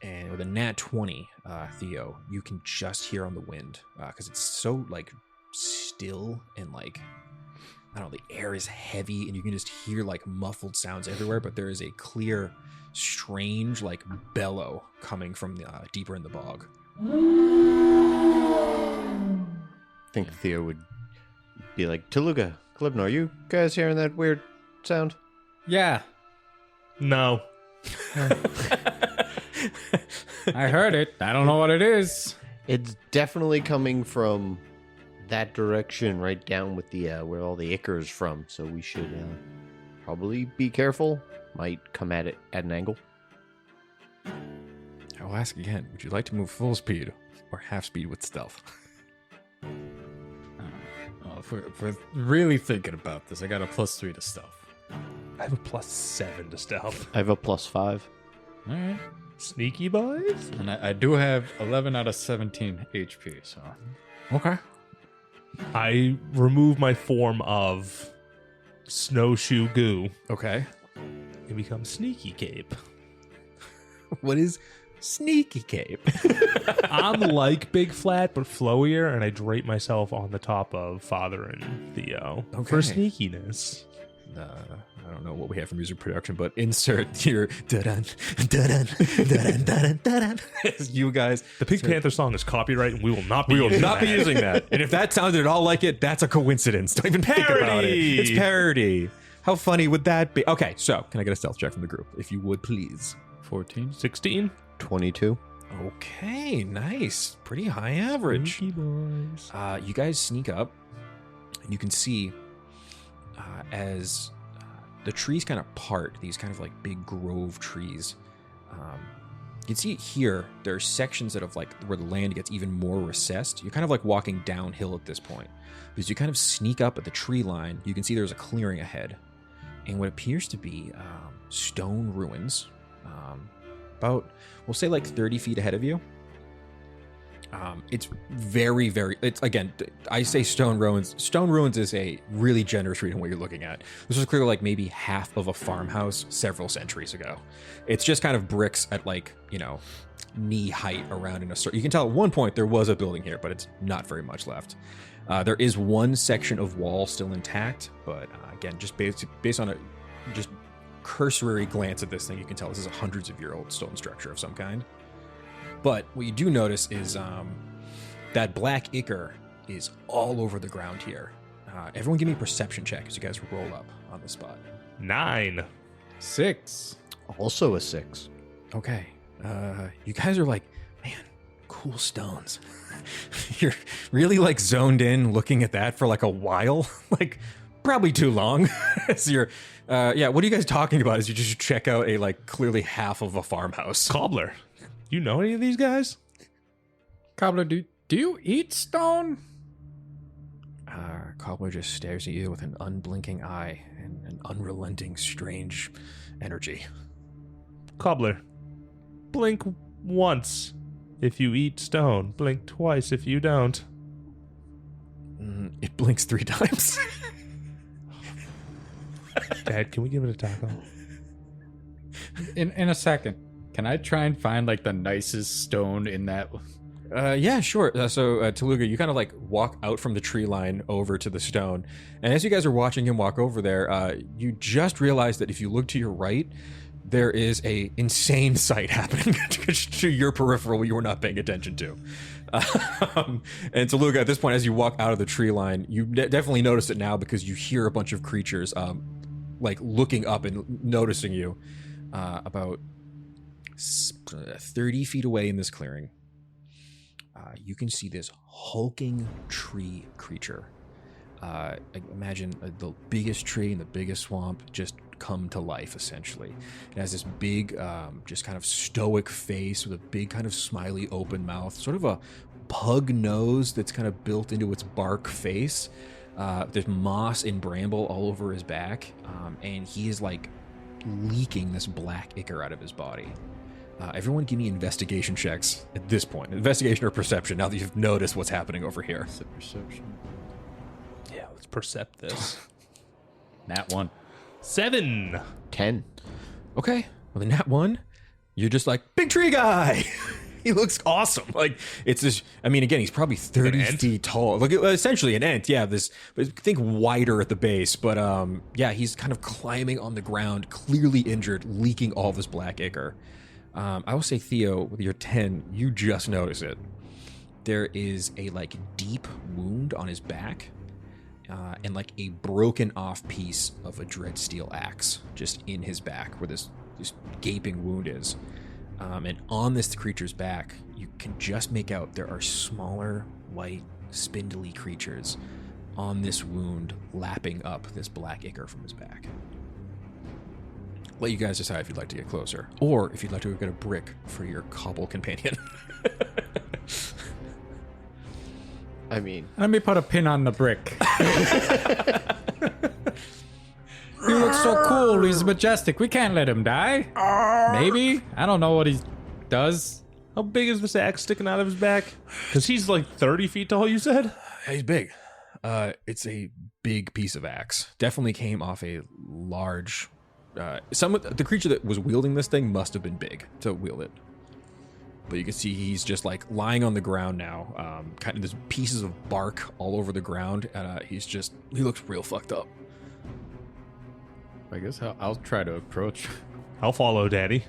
And with a nat 20, Theo, you can just hear on the wind because it's so like still and like, I don't know, the air is heavy and you can just hear like muffled sounds everywhere, but there is a clear, strange like bellow coming from the, deeper in the bog. I think Theo would be like, Tooluuga, Glebnor, are you guys hearing that weird sound? Yeah. No. I heard it. I don't know what it is. It's definitely coming from that direction, right down with the where all the ichor is from. So we should probably be careful. Might come at it at an angle. I will ask again, would you like to move full speed or half speed with stealth? Oh, if we're really thinking about this, I got a +3 to stealth. I have a +7 to stealth. I have a +5. All right. Sneaky boys? And I do have 11 out of 17 HP, so. Okay. I remove my form of snowshoe goo. Okay. It becomes Sneaky Cape. What is Sneaky Cape? I'm like Big Flat, but flowier, and I drape myself on the top of Father and Theo for sneakiness. I don't know what we have for music production, but insert your da-dun, da-dun, da-dun, da-dun, da-dun. You guys. The Pink Panther song is copyright, and we will not be using that. And if that sounded at all like it, that's a coincidence. Don't even think about it. It's parody. How funny would that be? Okay, so can I get a stealth check from the group, if you would, please? 14. 16? 22. Okay, nice. Pretty high average. Sneaky boys. You guys sneak up, and you can see as the trees kind of part, these kind of like big grove trees. You can see it here. There are sections that have like where the land gets even more recessed. You're kind of like walking downhill at this point. As you kind of sneak up at the tree line, you can see there's a clearing ahead, and what appears to be stone ruins. About, we'll say like 30 feet ahead of you. It's very, it's again, I say stone ruins. Stone ruins is a really generous read on what you're looking at. This was clearly like maybe half of a farmhouse several centuries ago. It's just kind of bricks at like, knee height around in a circle. You can tell at one point there was a building here, but it's not very much left. There is one section of wall still intact, but again, just based on a just cursory glance at this thing, you can tell this is a hundreds of year old stone structure of some kind. But what you do notice is that black ichor is all over the ground here. Everyone give me a perception check as you guys roll up on the spot. 9. 6. Also a 6. Okay. You guys are like, man, cool stones. You're really like zoned in looking at that for like a while. Like probably too long. As you're what are you guys talking about as you just check out a like clearly half of a farmhouse? Cobbler. You know any of these guys? Cobbler, do you eat stone? Cobbler just stares at you with an unblinking eye and an unrelenting, strange energy. Cobbler, blink once if you eat stone. Blink twice if you don't. It blinks 3 times. Dad, can we give it a tackle? In a second. Can I try and find like the nicest stone in that? Yeah, sure. So Tooluuga, you kind of like walk out from the tree line over to the stone. And as you guys are watching him walk over there, you just realize that if you look to your right, there is a insane sight happening to your peripheral you were not paying attention to. And Tooluuga, at this point, as you walk out of the tree line, you definitely notice it now because you hear a bunch of creatures like looking up and noticing you about 30 feet away in this clearing. You can see this hulking tree creature. Imagine the biggest tree in the biggest swamp just come to life, essentially. It has this big, just kind of stoic face with a big kind of smiley open mouth, sort of a pug nose that's kind of built into its bark face. There's moss and bramble all over his back, and he is like leaking this black ichor out of his body. Everyone give me investigation checks at this point. Investigation or perception, now that you've noticed what's happening over here. It's a perception. Yeah, let's percept this. Nat 1. 7. 10. Okay, well, the nat 1, you're just like, big tree guy! He looks awesome. Like, it's this, I mean, again, he's probably 30 feet tall. Like, essentially an ant, yeah, this, but think wider at the base. But, yeah, he's kind of climbing on the ground, clearly injured, leaking all this black ichor. I will say, Theo, with your 10, you just notice it. There is a, like, deep wound on his back, and, like, a broken off piece of a dread steel axe just in his back where this gaping wound is. And on this creature's back, you can just make out there are smaller, white, spindly creatures on this wound lapping up this black ichor from his back. Let you guys decide if you'd like to get closer, or if you'd like to go get a brick for your cobble companion. I mean, Let me put a pin on the brick. He looks so cool. He's majestic. We can't let him die. Maybe. I don't know what he does. How big is this axe sticking out of his back? Because he's like 30 feet tall, you said? He's big. It's a big piece of axe. Definitely came off a large. The creature that was wielding this thing must have been big to wield it. But you can see he's just like lying on the ground now. Kind of there's pieces of bark all over the ground. He looks real fucked up. I guess I'll try to approach. I'll follow Daddy.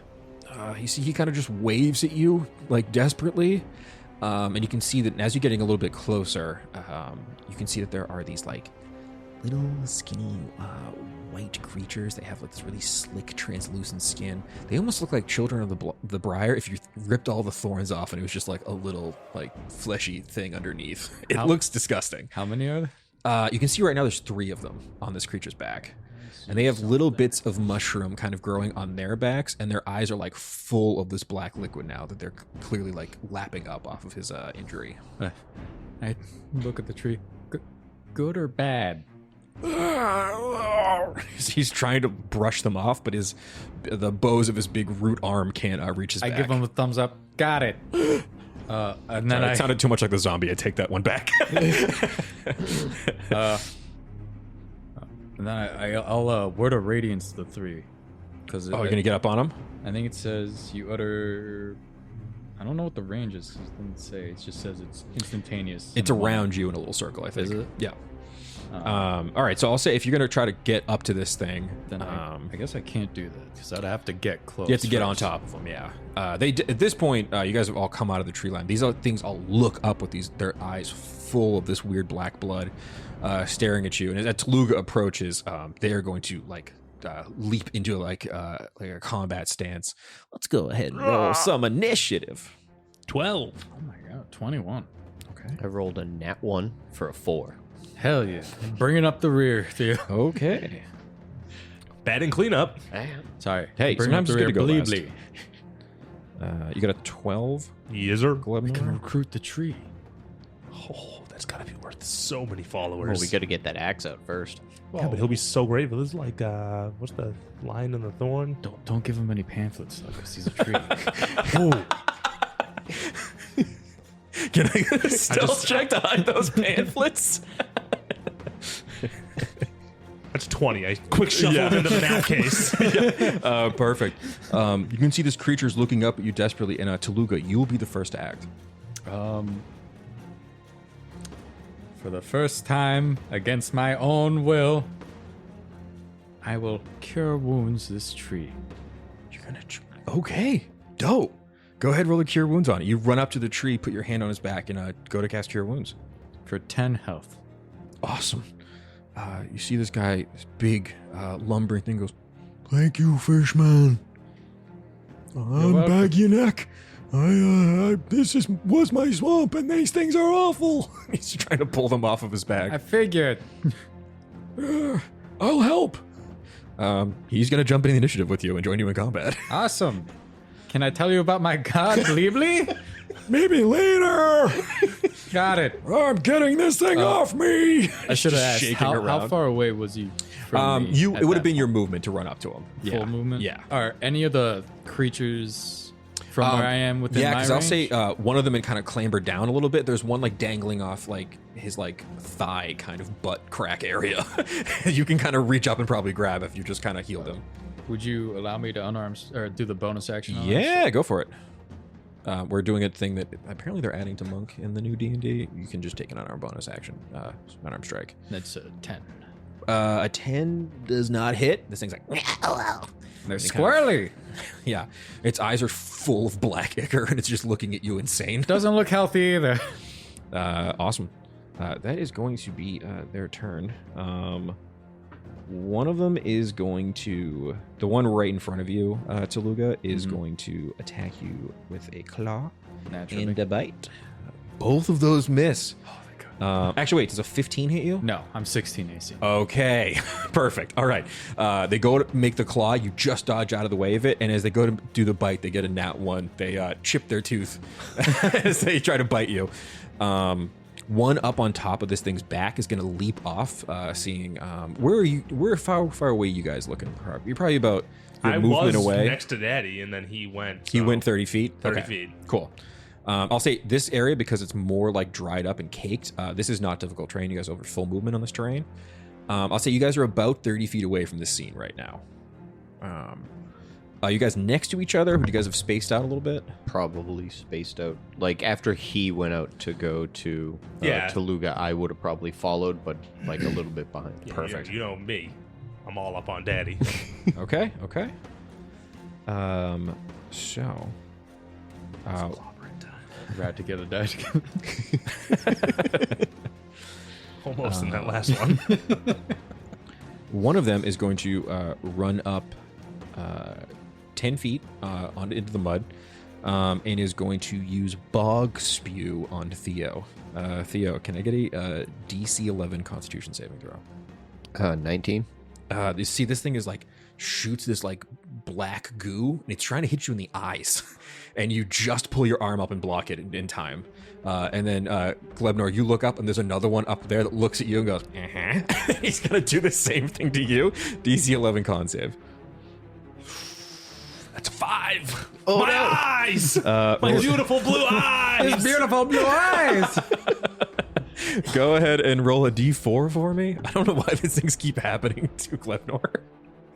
You see he kind of just waves at you like desperately. And you can see that as you're getting a little bit closer, you can see that there are these like little skinny white creatures. They have like this really slick, translucent skin. They almost look like children of the briar if you ripped all the thorns off and it was just like a little like fleshy thing underneath. It looks disgusting. How many are there? You can see right now there's 3 of them on this creature's back. And they have little bits of mushroom kind of growing on their backs, and their eyes are like full of this black liquid now that they're clearly like lapping up off of his injury. I look at the tree. Good or bad? He's trying to brush them off, but the bows of his big root arm can't reach his back. I give him a thumbs up. Got it. And then it sounded too much like the zombie. I take that one back. And then I'll word of radiance to the 3. You're gonna get up on him? I think it says you utter. I don't know what the range is. It doesn't say. It just says it's instantaneous. It's around you in a little circle, I think. Is it? Yeah. All right, so I'll say if you're gonna try to get up to this thing, Then I guess I can't do that because I'd have to get close. you have to get on first. top of them. Yeah. At this point, you guys have all come out of the tree line. These things all look up with their eyes full of this weird black blood, staring at you. And as Tooluuga approaches, they are going to like leap into like a combat stance. Let's go ahead and roll some initiative. 12. Oh my god, 21. Okay. I rolled a nat 1 for a 4. Hell yeah. Bringing up the rear, Theo. Okay. Bad and clean up. Sorry. Hey, Bringing up sometimes the it's rear. good to go last. Bleebly. You got a 12. Yes, sir. We can recruit the tree. Oh, that's gotta be worth so many followers. Well, we got to get that axe out first. Yeah, but he'll be so grateful. This is like, what's the lion and the thorn? Don't give him any pamphlets though, because he's a tree. Ooh. Can I get a stealth check to hide those pamphlets? That's 20. I quick shuffled into the map case. Perfect. You can see this creature's looking up at you desperately, and Tooluuga, you will be the first to act. For the first time, against my own will, I will cure wounds this tree. You're gonna. Okay. Dope. Go ahead, roll a Cure Wounds on it. You run up to the tree, put your hand on his back, and go to cast Cure Wounds. For 10 health. Awesome. You see this guy, this big, lumbering thing goes, "Thank you, Fishman. I'm welcome. back your neck. This was my swamp, and these things are awful." He's trying to pull them off of his back. I figured. I'll help. He's gonna jump in the initiative with you and join you in combat. Awesome. Can I tell you about my god, Bleebly? Maybe later. Got it. I'm getting this thing off me. I should have asked, shaking how around. far away was he from me? It would have been your movement to run up to him. full movement? Yeah. Are any of the creatures from where I am within my because range? I'll say one of them had kind of clambered down a little bit. There's one like dangling off like his like thigh kind of butt crack area. You can kind of reach up and probably grab if you just kind of healed him. Would you allow me to unarm or do the bonus action? On Yeah, go for it. We're doing a thing that apparently they're adding to Monk in the new D&D. You can just take an unarmed bonus action, unarmed strike. That's a 10. A 10 does not hit. This thing's like, They're squirrely. yeah. Its eyes are full of black ichor, and it's just looking at you insane. Doesn't look healthy either. Awesome. That is going to be their turn. One of them is going to... The one right in front of you, Tooluuga, is going to attack you with a claw Naturally. and a bite. Both of those miss. Oh, thank God. Actually, wait, does a 15 hit you? No, I'm 16 AC. Okay, perfect. All right. They go to make the claw. You just dodge out of the way of it. And as they go to do the bite, they get a nat 1. They chip their tooth as they try to bite you. One up on top of this thing's back is going to leap off, seeing... Where far away you guys looking? You're probably about your I movement was away. next to Daddy, and then he went. He went 30 feet? 30 Okay, feet. Cool. I'll say this area, because it's more like dried up and caked, this is not difficult terrain. You guys have full movement on this terrain. I'll say you guys are about 30 feet away from this scene right now. You guys next to each other? Would you guys have spaced out a little bit? Probably spaced out. Like, after he went out to go to Yeah. Tooluuga, I would have probably followed, but like a little bit behind. Yeah, Perfect. You know me. I'm all up on daddy. Okay. So... Rat to get a dash. Almost in that last one. one of them is going to run up 10 feet into the mud and is going to use bog spew on Theo. Theo, can I get a DC 11 Constitution saving throw? 19. You see, this thing is like shoots this like black goo, and it's trying to hit you in the eyes, and you just pull your arm up and block it in time. And then Glebnor, you look up, and there's another one up there that looks at you and goes, He's gonna do the same thing to you. DC 11 con save. That's a 5. Oh, my no. eyes! My beautiful blue eyes! His beautiful blue eyes. Go ahead and roll a D4 for me. I don't know why these things keep happening to Glebnor.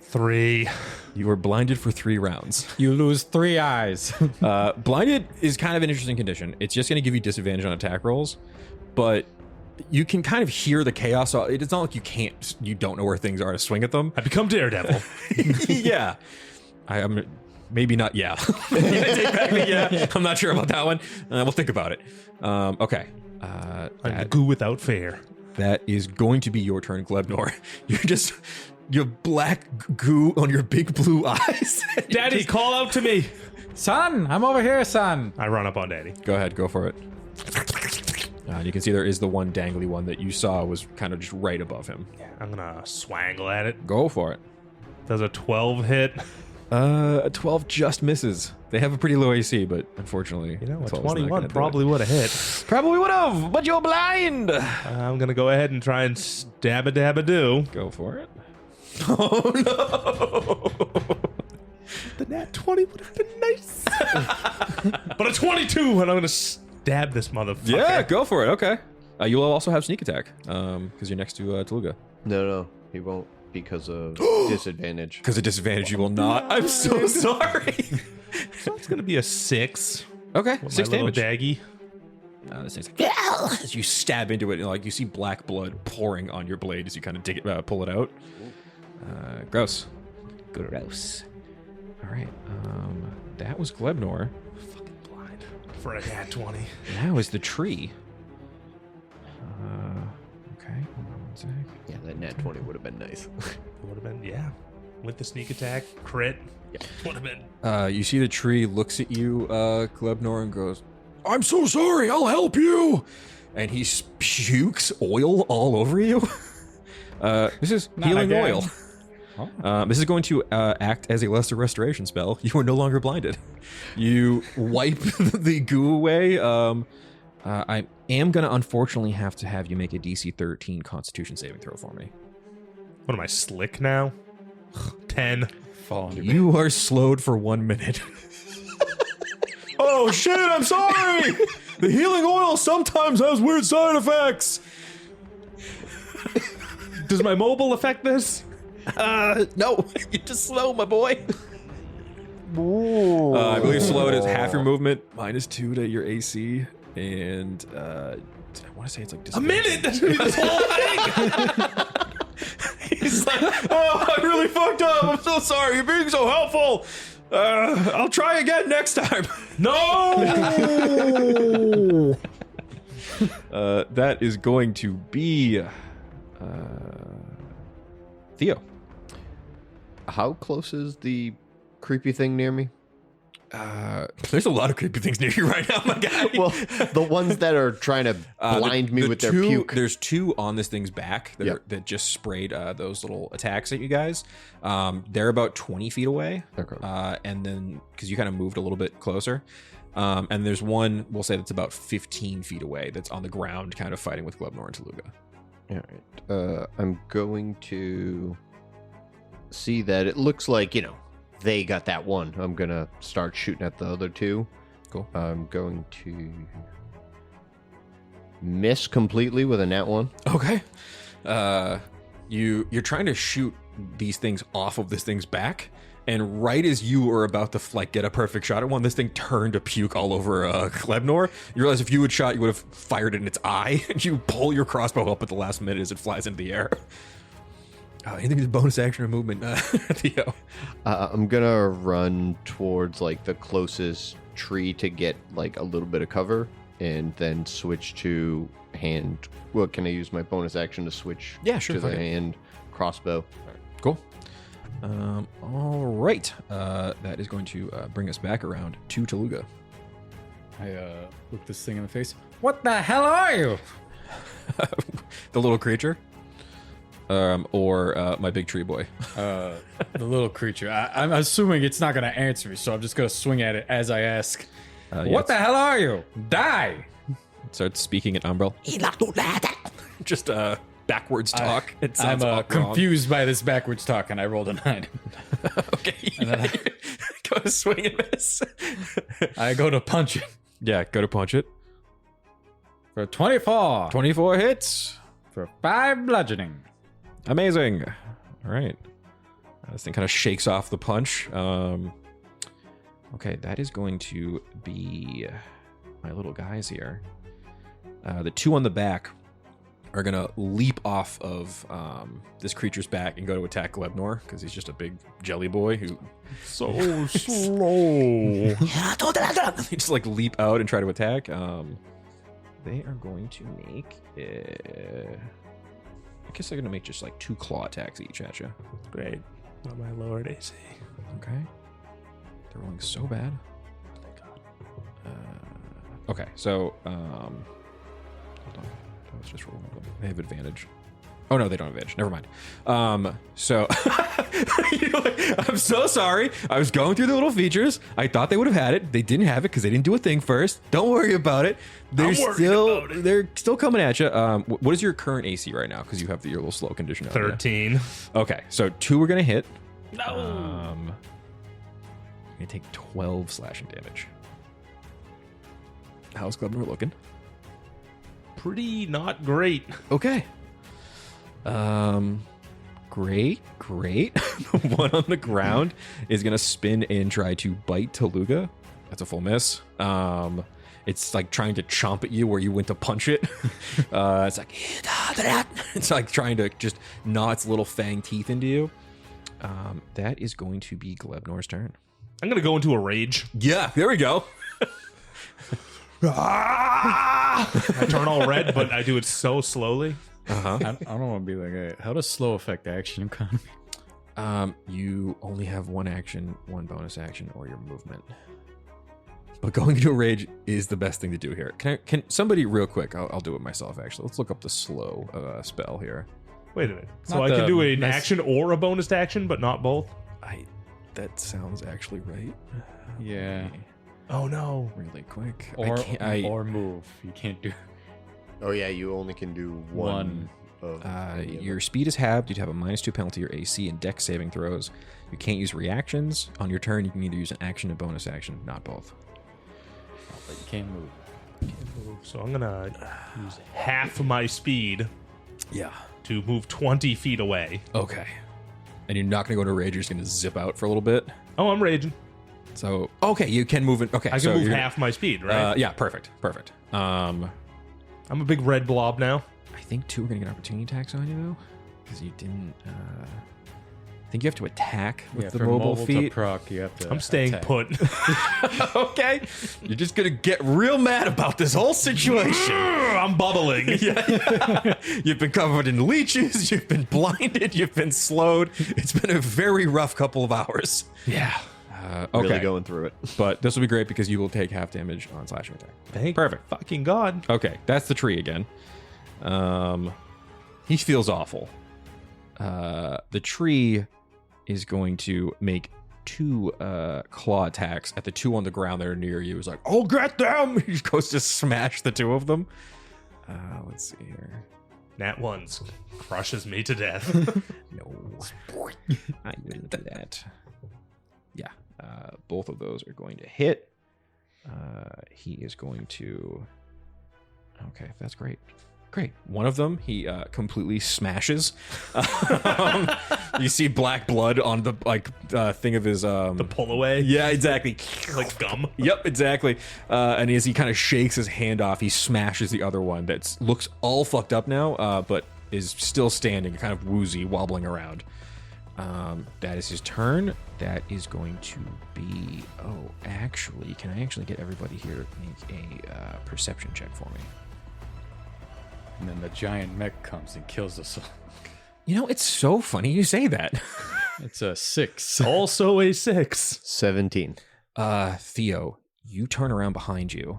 3. You were blinded for 3 rounds. You lose 3 eyes. Blinded is kind of an interesting condition. It's just going to give you disadvantage on attack rolls, but you can kind of hear the chaos. So it's not like you don't know where things are to swing at them. I become Daredevil. Yeah. I'm maybe not. Yeah. Take back the yeah. I'm not sure about that one. We'll think about it. Okay. I'm the goo without fear. That is going to be your turn, Glebnor. You have black goo on your big blue eyes. Daddy, call out to me. Son, I'm over here, son. I run up on Daddy. Go ahead, go for it. And you can see there is the one dangly one that you saw was kind of just right above him. I'm gonna swangle at it. Go for it. Does a 12 hit? A 12 just misses. They have a pretty low AC, but unfortunately, You know, a 12 is not 21 gonna do probably it. would have hit. Probably would have, but you're blind. I'm gonna go ahead and try and stab a do. Go for it. Oh no! The nat 20 would have been nice. But a 22, and I'm gonna stab this motherfucker. Yeah, go for it. Okay. You'll also have sneak attack because you're next to Tooluuga. No, he won't because of disadvantage. Because of disadvantage, you will not. I'm so sorry. So it's gonna be a 6. Okay, With 6 my little damage. daggy. This thing's like, as you stab into it, like you see black blood pouring on your blade as you kind of dig it, pull it out. Gross. Gross. All right. That was Glebnor. Fucking blind. For a nat 20. Now is the tree. Okay. Hold on one sec. Yeah, that nat 20 would have been nice. It would have been, yeah. With the sneak attack, crit. Yeah. Would have been. You see the tree looks at you, Glebnor, and goes, "I'm so sorry. I'll help you." And he pukes oil all over you. This is Not healing again. oil. This is going to act as a lesser restoration spell. You are no longer blinded. You wipe the goo away. I am going to unfortunately have to have you make a DC 13 Constitution saving throw for me. What am I, slick now? 10. Fall on your You are slowed for 1 minute. Oh shit, I'm sorry! The healing oil sometimes has weird side effects. Does my mobile affect this? No, you're just slow, my boy. I believe slowed is half your movement, -2 to your AC, and I want to say it's like A minute! That's gonna be this whole thing! He's like, oh, I really fucked up. I'm so sorry. You're being so helpful. I'll try again next time. No! That is going to be Theo. How close is the creepy thing near me? There's a lot of creepy things near you right now, my guy. Well, the ones that are trying to blind me with their puke. There's 2 on this thing's back that, Yep. that just sprayed those little attacks at you guys. They're about 20 feet away. Okay. And then, because you kind of moved a little bit closer. And there's one, we'll say, that's about 15 feet away that's on the ground kind of fighting with Glebnor and Tooluuga. All right. I'm going to see that it looks like, they got that one. I'm going to start shooting at the other 2. Cool. I'm going to miss completely with a nat 1. Okay. You're trying to shoot these things off of this thing's back, and right as you are about to get a perfect shot at one, this thing turned to puke all over Glebnor. You realize if you had shot, you would have fired it in its eye. You pull your crossbow up at the last minute as it flies into the air. Anything with bonus action or movement, Theo? I'm gonna run towards like the closest tree to get like a little bit of cover, and then switch to hand. Well, can I use my bonus action to switch? Yeah, sure, To the fuck it. hand crossbow. Cool. All right. That is going to bring us back around to Tooluuga. I look this thing in the face. What the hell are you? The little creature? Or my big tree boy? The little creature. I'm assuming it's not going to answer me, so I'm just going to swing at it as I ask. What the hell are you? Die! Starts speaking in Umbral. Just backwards talk. It I'm sounds wrong. confused by this backwards talk, and I rolled a 9. Okay. Go to swing and miss. I go to punch it Yeah, go to punch it. for 24. 24 hits. For 5 bludgeoning. Amazing. All right. This thing kind of shakes off the punch. Okay, that is going to be my little guys here. The 2 on the back are going to leap off of this creature's back and go to attack Glebnor, because he's just a big jelly boy who So slow. they just like leap out and try to attack. They are going to make I guess they're going to make just like 2 claw attacks each at you. Great. Not my lowered AC. Okay. They're rolling so bad. Thank God. Okay, so hold on. Let's just roll them. They have advantage. Oh no, they don't have advantage. Never mind. So I'm so sorry. I was going through the little features. I thought they would have had it. They didn't have it because they didn't do a thing first. Don't worry about it. They're still coming at you. What is your current AC right now? Because you have your little slow condition. 13. Okay, so 2 are gonna hit. No. You're gonna take 12 slashing damage. How's Glebnor looking? Pretty not great. Okay. Great. The one on the ground is gonna spin and try to bite Tooluuga. That's a full miss. It's like trying to chomp at you where you went to punch it. It's like trying to just gnaw its little fang teeth into you. That is going to be Glebnor's turn. I'm going to go into a rage. Yeah, there we go. I turn all red, but I do it so slowly. I don't want to be like, hey, how does slow affect action economy? You only have 1 action, 1 bonus action, or your movement. But going into a rage is the best thing to do here. Can somebody real quick? I'll do it myself. Actually, let's look up the slow spell here. Wait a minute. So Not I can the do an nice- action or a bonus action, but not both? That sounds actually right. Yeah. Oh, no. Really quick. Or move. You can't do Oh yeah, you only can do one. Of any of Your them. speed is halved. You'd have a -2 penalty to your AC and Dex saving throws. You can't use reactions on your turn. You can either use an action and bonus action, not both. but you can't move. So I'm going to use half my speed Yeah. to move 20 feet away. Okay. And you're not going to go into rage. You're just going to zip out for a little bit. Oh, I'm raging. So okay, you can move it. Okay, I can so move you're- half my speed, right? Yeah, perfect. I'm a big red blob now. I think 2 are going to get opportunity attacks on you though, because you didn't. I think you have to attack with the for mobile to feet. proc, you have to. I'm staying attack. put. Okay, you're just going to get real mad about this whole situation. I'm bubbling. You've been covered in leeches. You've been blinded. You've been slowed. It's been a very rough couple of hours. Yeah. Okay, Really going through it. but this will be great because you will take half damage on slashing attack. Thank Perfect. fucking God. Okay, that's the tree again. He feels awful. The tree is going to make 2 claw attacks at the 2 on the ground that are near you. He's like, "Oh, get them!" He goes to smash the 2 of them. Let's see here. Nat ones crushes me to death. No, I wouldn't do that. Yeah, both of those are going to hit. He is going to... Okay, that's great. Great. One of them, he completely smashes. You see black blood on the thing of his... The pull away? Yeah, exactly. Like gum? Yep, exactly. And as he kind of shakes his hand off, he smashes the other one that looks all fucked up now, but is still standing, kind of woozy, wobbling around. That is his turn. That is going to be... Oh, actually, can I actually get everybody here to make a perception check for me? And then the giant mech comes and kills us all. You know, it's so funny you say that. It's a 6. Also a 6. 17. Theo, you turn around behind you,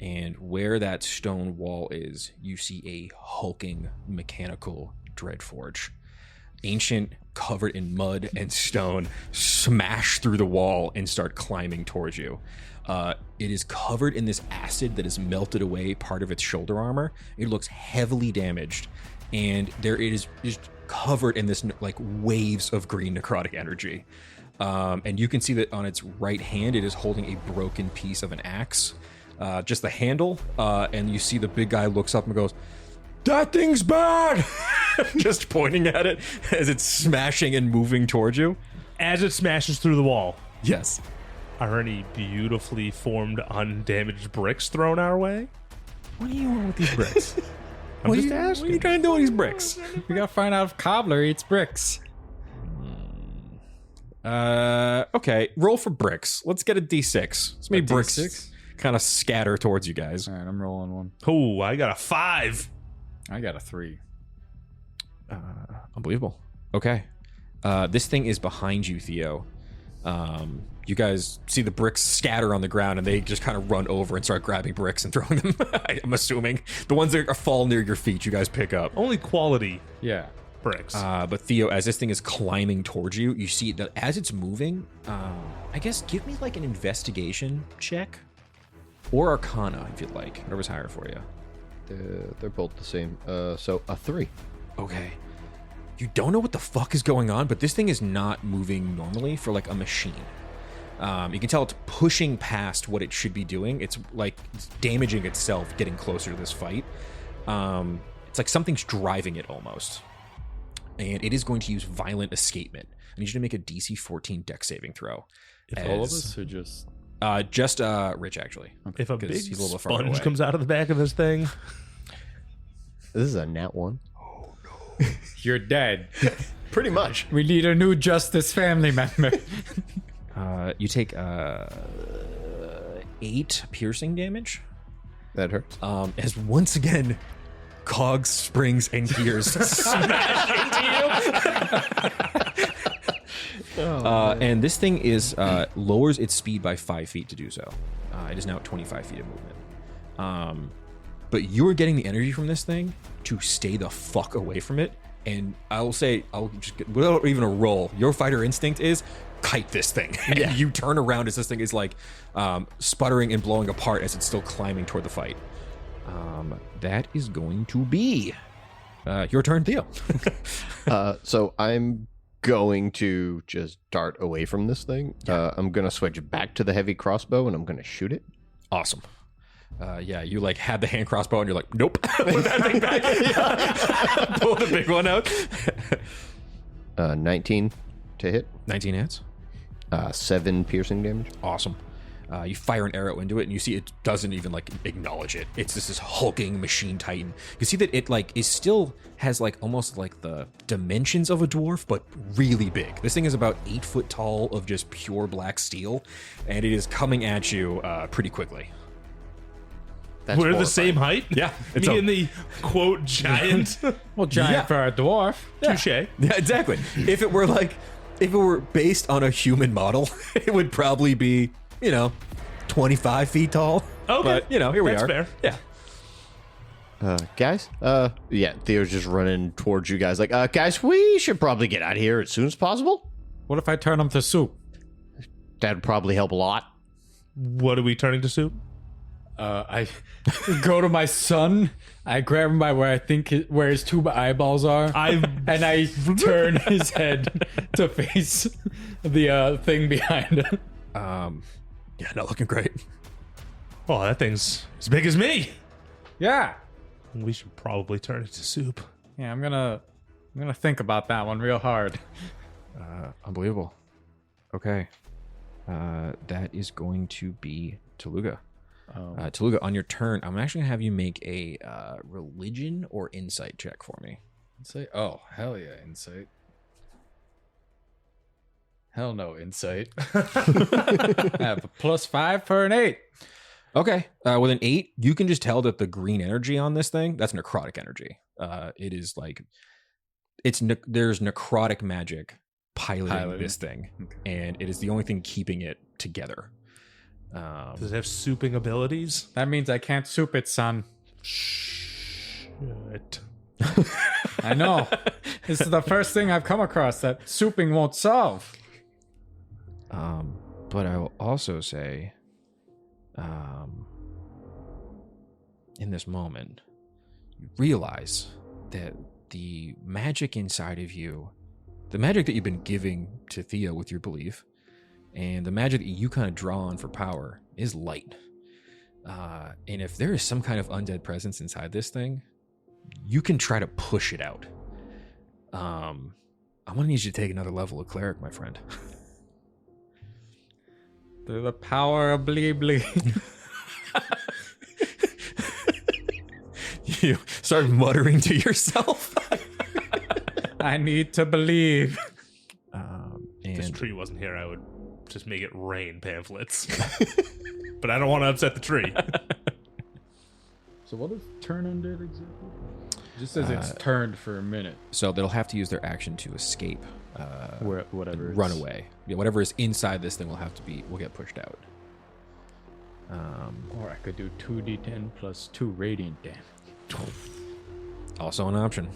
and where that stone wall is, you see a hulking mechanical dreadforge. Ancient, covered in mud and stone, smash through the wall and start climbing towards you. It is covered in this acid that has melted away part of its shoulder armor. It looks heavily damaged, and it is covered in this like waves of green necrotic energy. And you can see that on its right hand, it is holding a broken piece of an axe, just the handle. And you see the big guy looks up and goes, "That thing's bad!" Just pointing at it as it's smashing and moving towards you. As it smashes through the wall, Yes. are any beautifully formed, undamaged bricks thrown our way? What do you want with these bricks? I'm just What are asking. you trying to do with these bricks? We gotta find out if Cobbler eats bricks. Okay. Roll for bricks. Let's get a D6. Let's make bricks D6? kind of scatter towards you guys. All right, I'm rolling one. Oh, I got a 5. I got a 3. Unbelievable. Okay. This thing is behind you, Theo. You guys see the bricks scatter on the ground, and they just kind of run over and start grabbing bricks and throwing them. I'm assuming the ones that fall near your feet, you guys pick up. Only quality Yeah. bricks. But Theo, as this thing is climbing towards you, you see that as it's moving, I guess give me like an investigation check or Arcana if you'd like. Whatever's higher for you. They're both the same. So a 3. Okay. You don't know what the fuck is going on, but this thing is not moving normally for like a machine. You can tell it's pushing past what it should be doing. It's like it's damaging itself getting closer to this fight. It's like something's driving it almost. And it is going to use violent escapement. I need you to make a DC 14 dex saving throw. If all of us or just... Just Rich, actually. If a 'cause big he's a little farther sponge away. comes out of the back of this thing, This is a nat 1. You're dead. Pretty much. We need a new Justice family member. You take 8 piercing damage. That hurts. As once again, cogs, springs, and gears smash into you. And this thing is lowers its speed by 5 feet to do so. It is now at 25 feet of movement. But you are getting the energy from this thing to stay the fuck away from it. And I'll just get, without even a roll, your fighter instinct is kite this thing. And you turn around as this thing is like sputtering and blowing apart as it's still climbing toward the fight. That is going to be your turn, Theo. So I'm going to just dart away from this thing. I'm going to switch back to the heavy crossbow and I'm going to shoot it. Awesome. You like had the hand crossbow and you're like, nope. Put that thing back. Pull the big one out. 19 to hit. 19 hits. 7 piercing damage. Awesome. You fire an arrow into it and you see it doesn't even like acknowledge it. It's this hulking machine titan. You see that it like is still has like almost like the dimensions of a dwarf, but really big. This thing is about 8 foot tall of just pure black steel, and it is coming at you pretty quickly. That's we're the horrifying. same height. Yeah, it's Me and the quote giant. Well, giant Yeah. for a dwarf. Touche. Yeah, exactly. If it were based on a human model, it would probably be, 25 feet tall. Okay. But, here we That's are. fair. Yeah. Guys? Theo's just running towards you guys like, guys, we should probably get out of here as soon as possible. What if I turn them to soup? That'd probably help a lot. What are we turning to soup? I go to my son. I grab him by where his 2 eyeballs are. And I turn his head to face the thing behind him. Yeah, not looking great. Oh, that thing's as big as me. Yeah. We should probably turn it to soup. Yeah, I'm gonna think about that one real hard. Unbelievable. Okay. That is going to be Tooluuga. Tooluuga, on your turn, I'm actually going to have you make a religion or insight check for me. Insight? Oh, hell yeah, insight. Hell no, insight. I have a +5 for an 8. Okay. With an 8, you can just tell that the green energy on this thing, that's necrotic energy. It is like, there's necrotic magic piloting this thing. Okay. And it is the only thing keeping it together. Does it have souping abilities? That means I can't soup it, son. Shit. I know. This is the first thing I've come across that souping won't solve. But I will also say, in this moment, you realize that the magic inside of you, the magic that you've been giving to Theo with your belief, and the magic that you kind of draw on for power is light. And if there is some kind of undead presence inside this thing, you can try to push it out. I'm going to need you to take another level of cleric, my friend. Through the power of Glebnor. You start muttering to yourself. I need to believe. If this tree wasn't here, I would just make it rain pamphlets. But I don't want to upset the tree. So what does turn undead exactly? It just says it's turned for a minute. So they'll have to use their action to escape. Whatever. Run away. Yeah, whatever is inside this thing will get pushed out. Or I could do 2d10 plus 2 radiant damage. Also an option.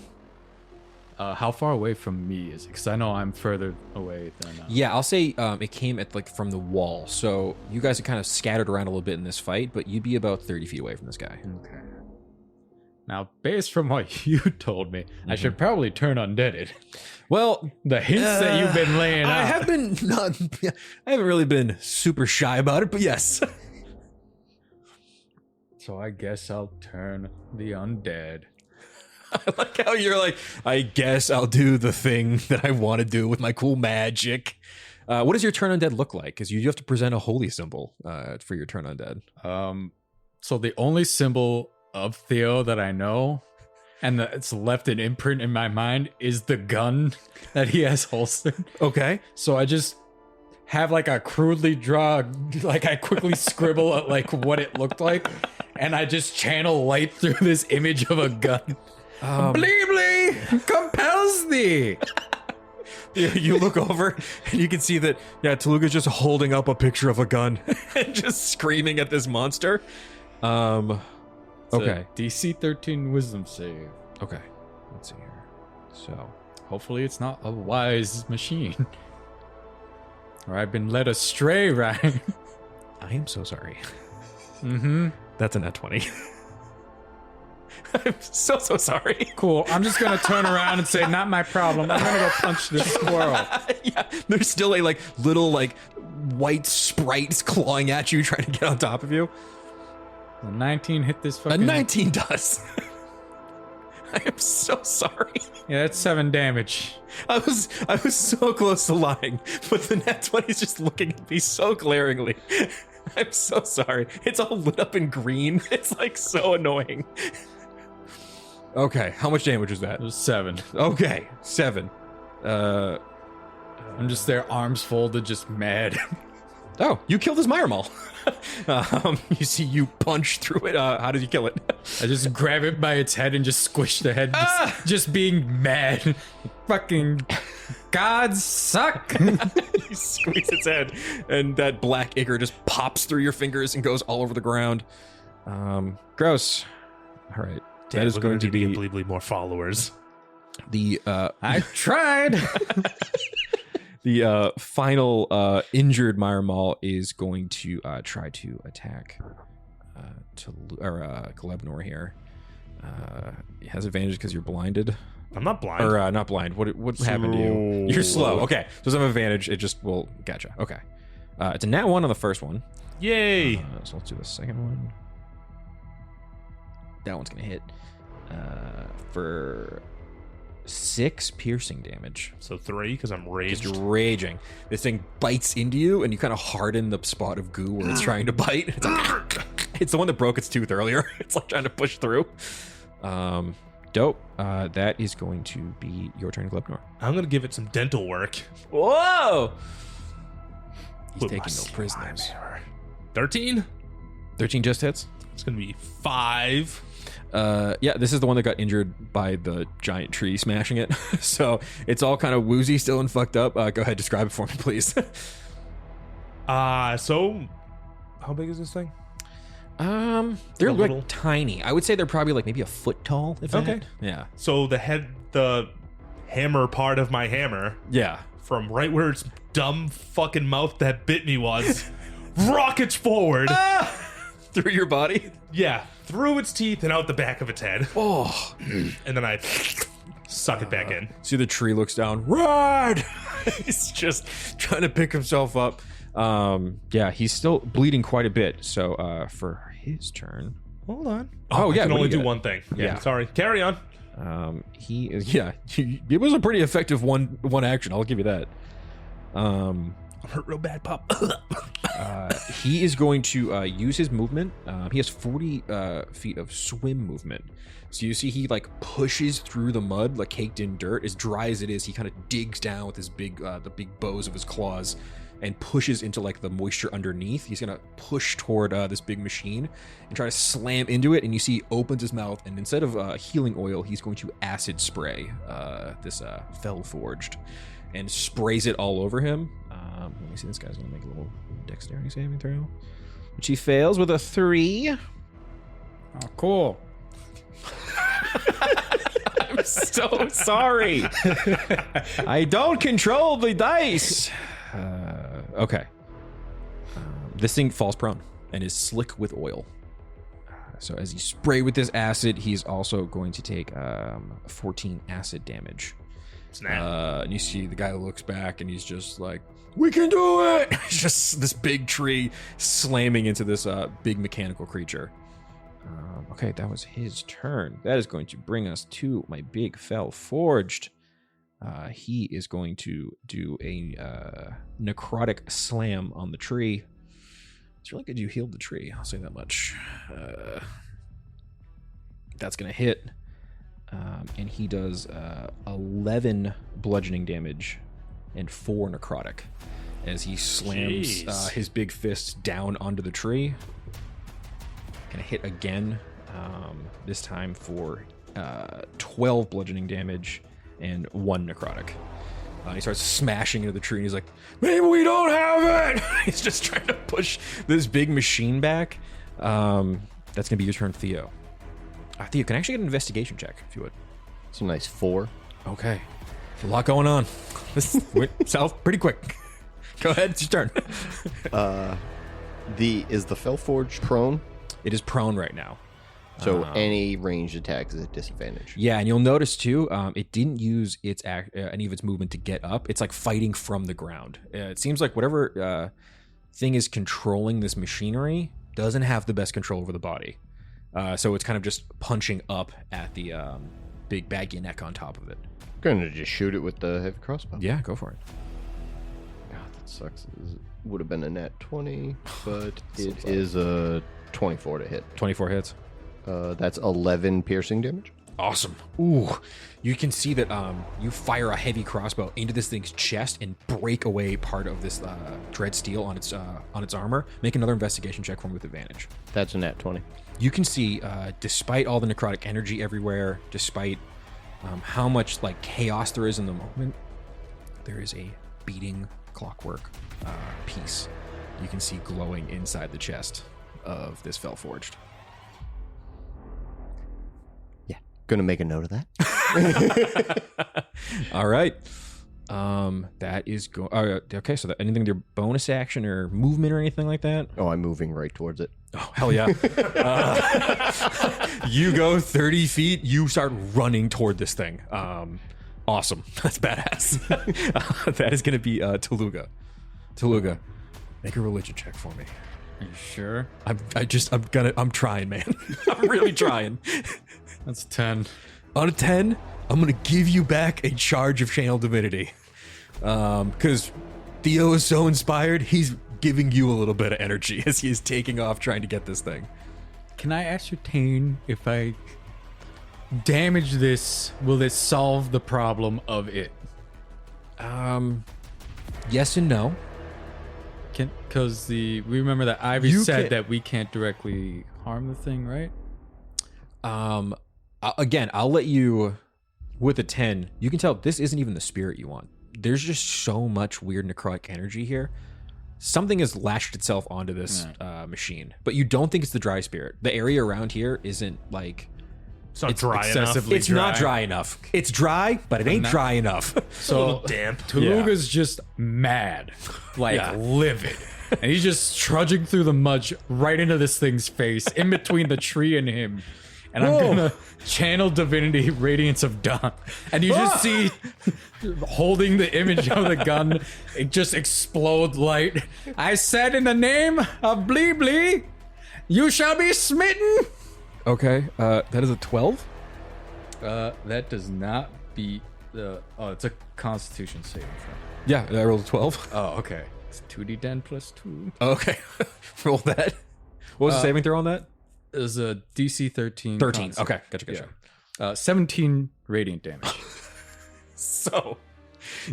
How far away from me is it? Because I know I'm further away than... Yeah, I'll say it came at from the wall. So you guys are kind of scattered around a little bit in this fight, but you'd be about 30 feet away from this guy. Okay. Now, based from what you told me, I should probably turn undeaded. Well, the hints that you've been laying out. I haven't really been super shy about it, but yes. So I guess I'll turn the undead. I like how you're like, I guess I'll do the thing that I want to do with my cool magic. What does your turn undead look like? Because you have to present a holy symbol for your turn undead. So the only symbol of Theo that I know, and it's left an imprint in my mind, is the gun that he has holstered. Okay. So I just have like a crudely draw, like I quickly scribble at like what it looked like, and I just channel light through this image of a gun. Bleebly compels thee. You look over and you can see that, Tooluuga's just holding up a picture of a gun and just screaming at this monster. Okay. DC 13 wisdom save. Okay. Let's see here. So, hopefully it's not a wise machine. Or I've been led astray, right? I am so sorry. Mm-hmm. That's a nat 20. I'm so sorry. Cool. I'm just going to turn around and say, not my problem. I'm going to go punch this squirrel. Yeah. There's still a little white sprites clawing at you, trying to get on top of you. A 19 hit this fucking... A 19 does. I am so sorry. Yeah, that's 7 damage. I was so close to lying, but the nat 20 is just looking at me so glaringly. I'm so sorry. It's all lit up in green. It's so annoying. Okay, how much damage was that? It was 7. Okay, 7. I'm just there, arms folded, just mad. Oh, you killed his Myrmal. You see you punch through it. How did you kill it? I just grab it by its head and just squish the head, just being mad. Fucking gods suck. You squeeze its head, and that black ichor just pops through your fingers and goes all over the ground. Gross. All right. That is going to be unbelievably more followers. I tried. The final injured Myrmal is going to try to attack Glebnor here. It has advantage because you're blinded. I'm not blind. Or not blind. What happened to you? You're slow. Okay. So some advantage. It just will... Gotcha. Okay. It's a nat 1 on the first one. Yay! So let's do the second one. That one's going to hit for 6 piercing damage. So 3, because I'm raged. Just raging. This thing bites into you, and you kind of harden the spot of goo where it's trying to bite. It's, like, it's the one that broke its tooth earlier. It's like trying to push through. Dope. That is going to be your turn, Glebnor. I'm going to give it some dental work. Whoa! He's Put taking my no seal prisoners. on there. 13? 13 just hits? It's going to be 5. Yeah, this is the one that got injured by the giant tree smashing it. So it's all kind of woozy still and fucked up. Go ahead, describe it for me, please. So how big is this thing? They're like little? tiny. I would say they're probably like maybe a foot tall. If Okay. that. Yeah. So the hammer part of my hammer, Yeah. from right where its dumb fucking mouth that bit me was, rockets forward. Through your body. Yeah, through its teeth and out the back of its head. Oh. And then I suck it back in. See the tree looks down. Run! He's just trying to pick himself up. Yeah, he's still bleeding quite a bit. So for his turn. Hold on. Oh, yeah, I can what only do you do got? one thing. Yeah. Sorry. Carry on. He is, yeah, it was a pretty effective one action. I'll give you that. I'm hurt real bad, Pop. He is going to use his movement. He has 40 feet of swim movement. So you see he like pushes through the mud, like caked in dirt. As dry as it is, he kind of digs down with his big, the big bows of his claws and pushes into like the moisture underneath. He's going to push toward this big machine and try to slam into it. And you see he opens his mouth, and instead of healing oil, he's going to acid spray this Fell Forged and sprays it all over him. Let me see, this guy's going to make a little dexterity saving throw, which he fails with a 3. Oh, cool. I'm so sorry. I don't control the dice. Okay. This thing falls prone and is slick with oil. So as you spray with this acid, he's also going to take 14 acid damage. Snap. And you see the guy looks back and he's just like, we can do it! It's just this big tree slamming into this big mechanical creature. Okay, that was his turn. That is going to bring us to my big Fell Forged. He is going to do a necrotic slam on the tree. It's really good you healed the tree, I'll say that much. That's going to hit. And he does 11 bludgeoning damage and 4 necrotic as he slams his big fist down onto the tree. Gonna hit again, this time for 12 bludgeoning damage and 1 necrotic. He starts smashing into the tree and he's like, maybe we don't have it! He's just trying to push this big machine back. That's gonna be your turn, Theo. Theo, can I actually get an investigation check, if you would? It's a nice 4. Okay. There's a lot going on. This went south pretty quick. Go ahead, it's your turn. Is the Fellforge prone? It is prone right now. So any ranged attack is a disadvantage. Yeah, and you'll notice too, it didn't use its any of its movement to get up. It's like fighting from the ground. It seems like whatever thing is controlling this machinery doesn't have the best control over the body. So it's kind of just punching up at the big baggy neck on top of it. Gonna just shoot it with the heavy crossbow. Yeah, go for it. God, that sucks. It would have been a nat 20, but it is a 24 to hit. 24 hits. That's 11 piercing damage. Awesome. Ooh, you can see that you fire a heavy crossbow into this thing's chest and break away part of this dread steel on its armor. Make another investigation check for me with advantage. That's a nat 20. You can see, despite all the necrotic energy everywhere, despite how much like chaos there is in the moment, there is a beating clockwork piece you can see glowing inside the chest of this Fellforged. Gonna make a note of that. All right. That is okay. So anything with your bonus action or movement or anything like that? Oh, I'm moving right towards it. Oh, hell yeah. You go 30 feet, you start running toward this thing. Awesome. That's badass. That is going to be Tooluuga. Tooluuga, Make a religion check for me. Are you sure? I'm trying, man. I'm really trying. That's 10. On a 10, I'm gonna give you back a charge of channel divinity. Because Theo is so inspired, he's giving you a little bit of energy as he is taking off trying to get this thing. Can I ascertain if I damage this, will this solve the problem of it? Yes and no. Because we remember that Ivy said that we can't directly harm the thing, right? Again, I'll let you, with a 10, you can tell this isn't even the spirit you want. There's just so much weird necrotic energy here. Something has lashed itself onto this machine, but you don't think it's the dry spirit. The area around here isn't like... It's not dry enough. It's not dry enough. It's dry, but it ain't dry enough. So a little damp. Tooluuga's just mad, livid. And he's just trudging through the mud right into this thing's face, in between the tree and him. And I'm gonna channel divinity radiance of dawn. And you just see, holding the image of the gun, it just explode light. I said in the name of Bleeblee, you shall be smitten. Okay, that is a 12? That does not beat the... Oh, it's a constitution saving throw. Yeah, I rolled a 12. Oh, okay. It's 2d10 plus 2. Okay, roll that. What was the saving throw on that? It was a DC 13. 13. Okay, gotcha. Yeah. 17 radiant damage. So,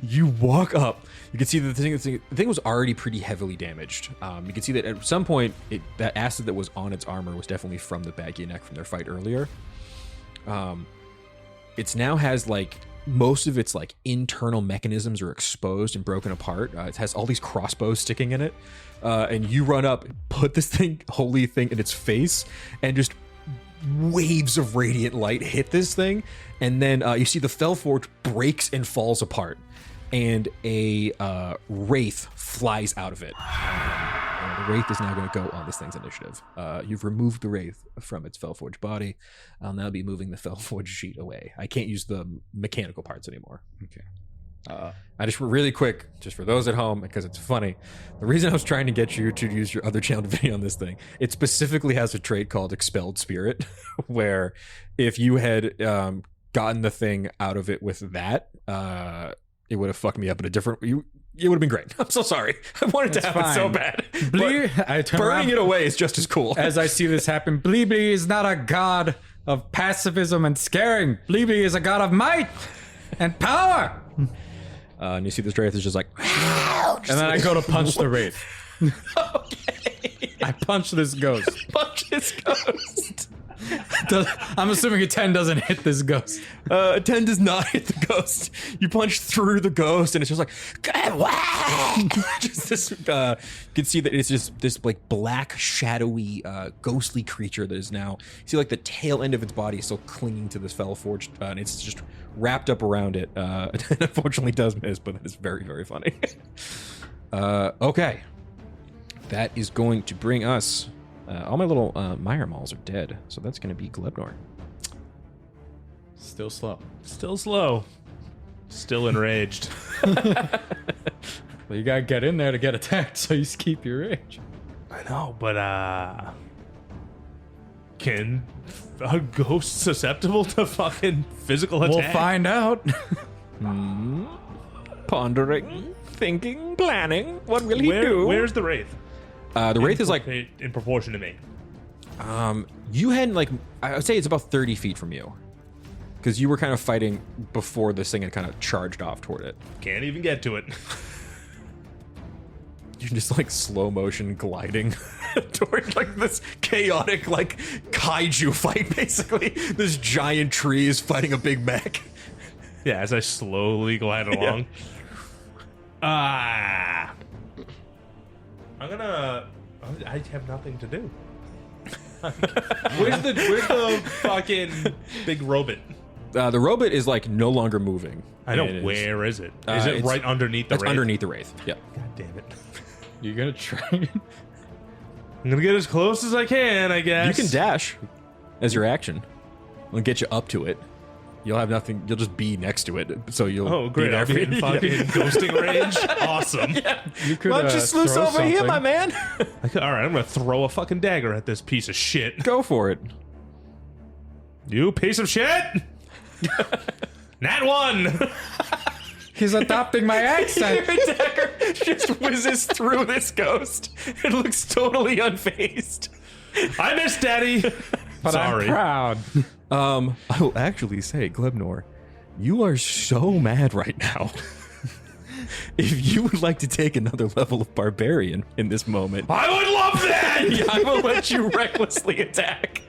you walk up. You can see that the thing was already pretty heavily damaged. You can see that at some point, that acid that was on its armor was definitely from the back of your neck from their fight earlier. It's now has like most of its like internal mechanisms are exposed and broken apart. It has all these crossbows sticking in it, and you run up, put this holy thing in its face, and just waves of radiant light hit this thing, and then you see the Fellforge breaks and falls apart, and a wraith flies out of it. The wraith is now going to go on this thing's initiative. You've removed the wraith from its Fellforge body. I'll now be moving the Fellforge sheet away. I can't use the mechanical parts anymore. Okay. I just really quick, just for those at home, because it's funny. The reason I was trying to get you to use your other channel divinity on this thing, it specifically has a trait called Expelled Spirit, where if you had gotten the thing out of it with that, it would have fucked me up in a different... It would have been great. I'm so sorry. I wanted to happen so bad. Burning it away is just as cool. As I see this happen, Bleeblee is not a god of pacifism and scaring. Bleeblee is a god of might and power. And you see this wraith is just like... and then I go to punch the wraith. Okay. I punch this ghost. Punch this ghost. I'm assuming a 10 doesn't hit this ghost. A 10 does not hit the ghost. You punch through the ghost, and it's just like, just this. You can see that it's just this like black, shadowy, ghostly creature that is now. You see like the tail end of its body is still clinging to this Fellforge, and it's just wrapped up around it. It unfortunately does miss, but that is very, very funny. Okay, that is going to bring us. All my little Meyer Malls are dead, so that's going to be Glebnor. Still slow. Still slow. Still enraged. Well, you gotta get in there to get attacked, so you keep your rage. I know, but can a ghost susceptible to fucking physical attack? We'll find out. Pondering, thinking, planning. What will he do? Where's the wraith? The wraith is like in proportion to me. You had like I would say it's about 30 feet from you, because you were kind of fighting before this thing had kind of charged off toward it. Can't even get to it. You're just like slow motion gliding toward like this chaotic like kaiju fight. Basically, this giant tree is fighting a big mech. Yeah, as I slowly glide along. I have nothing to do. Where's the fucking big robot? The robot is like no longer moving. I know. Where is it? Is it right underneath the wraith? It's underneath the wraith. Yeah. God damn it. You're gonna try. I'm gonna get as close as I can, I guess. You can dash as your action. I'll get you up to it. You'll have nothing. You'll just be next to it. So you'll. Oh, great. Be I'll be in fucking ghosting range. Awesome. You could Why don't you sluice over here, my man? All right, I'm going to throw a fucking dagger at this piece of shit. Go for it. You piece of shit! Nat 1! He's adopting my accent. Your dagger just whizzes through this ghost. It looks totally unfazed. I missed, Daddy. But Sorry. I'm proud. I will actually say, Glebnor, you are so mad right now. If you would like to take another level of barbarian in this moment, I would love that! I will let you recklessly attack.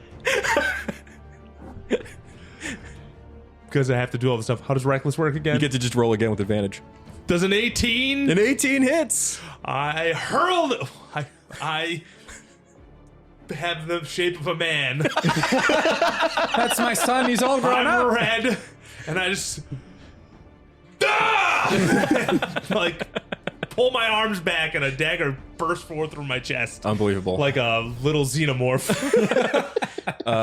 Because I have to do all the stuff. How does reckless work again? You get to just roll again with advantage. Does an 18? An 18 hits. I hurled. I have the shape of a man. That's my son. He's all grown I'm up. red, and I just like pull my arms back, and a dagger bursts forth through my chest, Unbelievable. like a little xenomorph.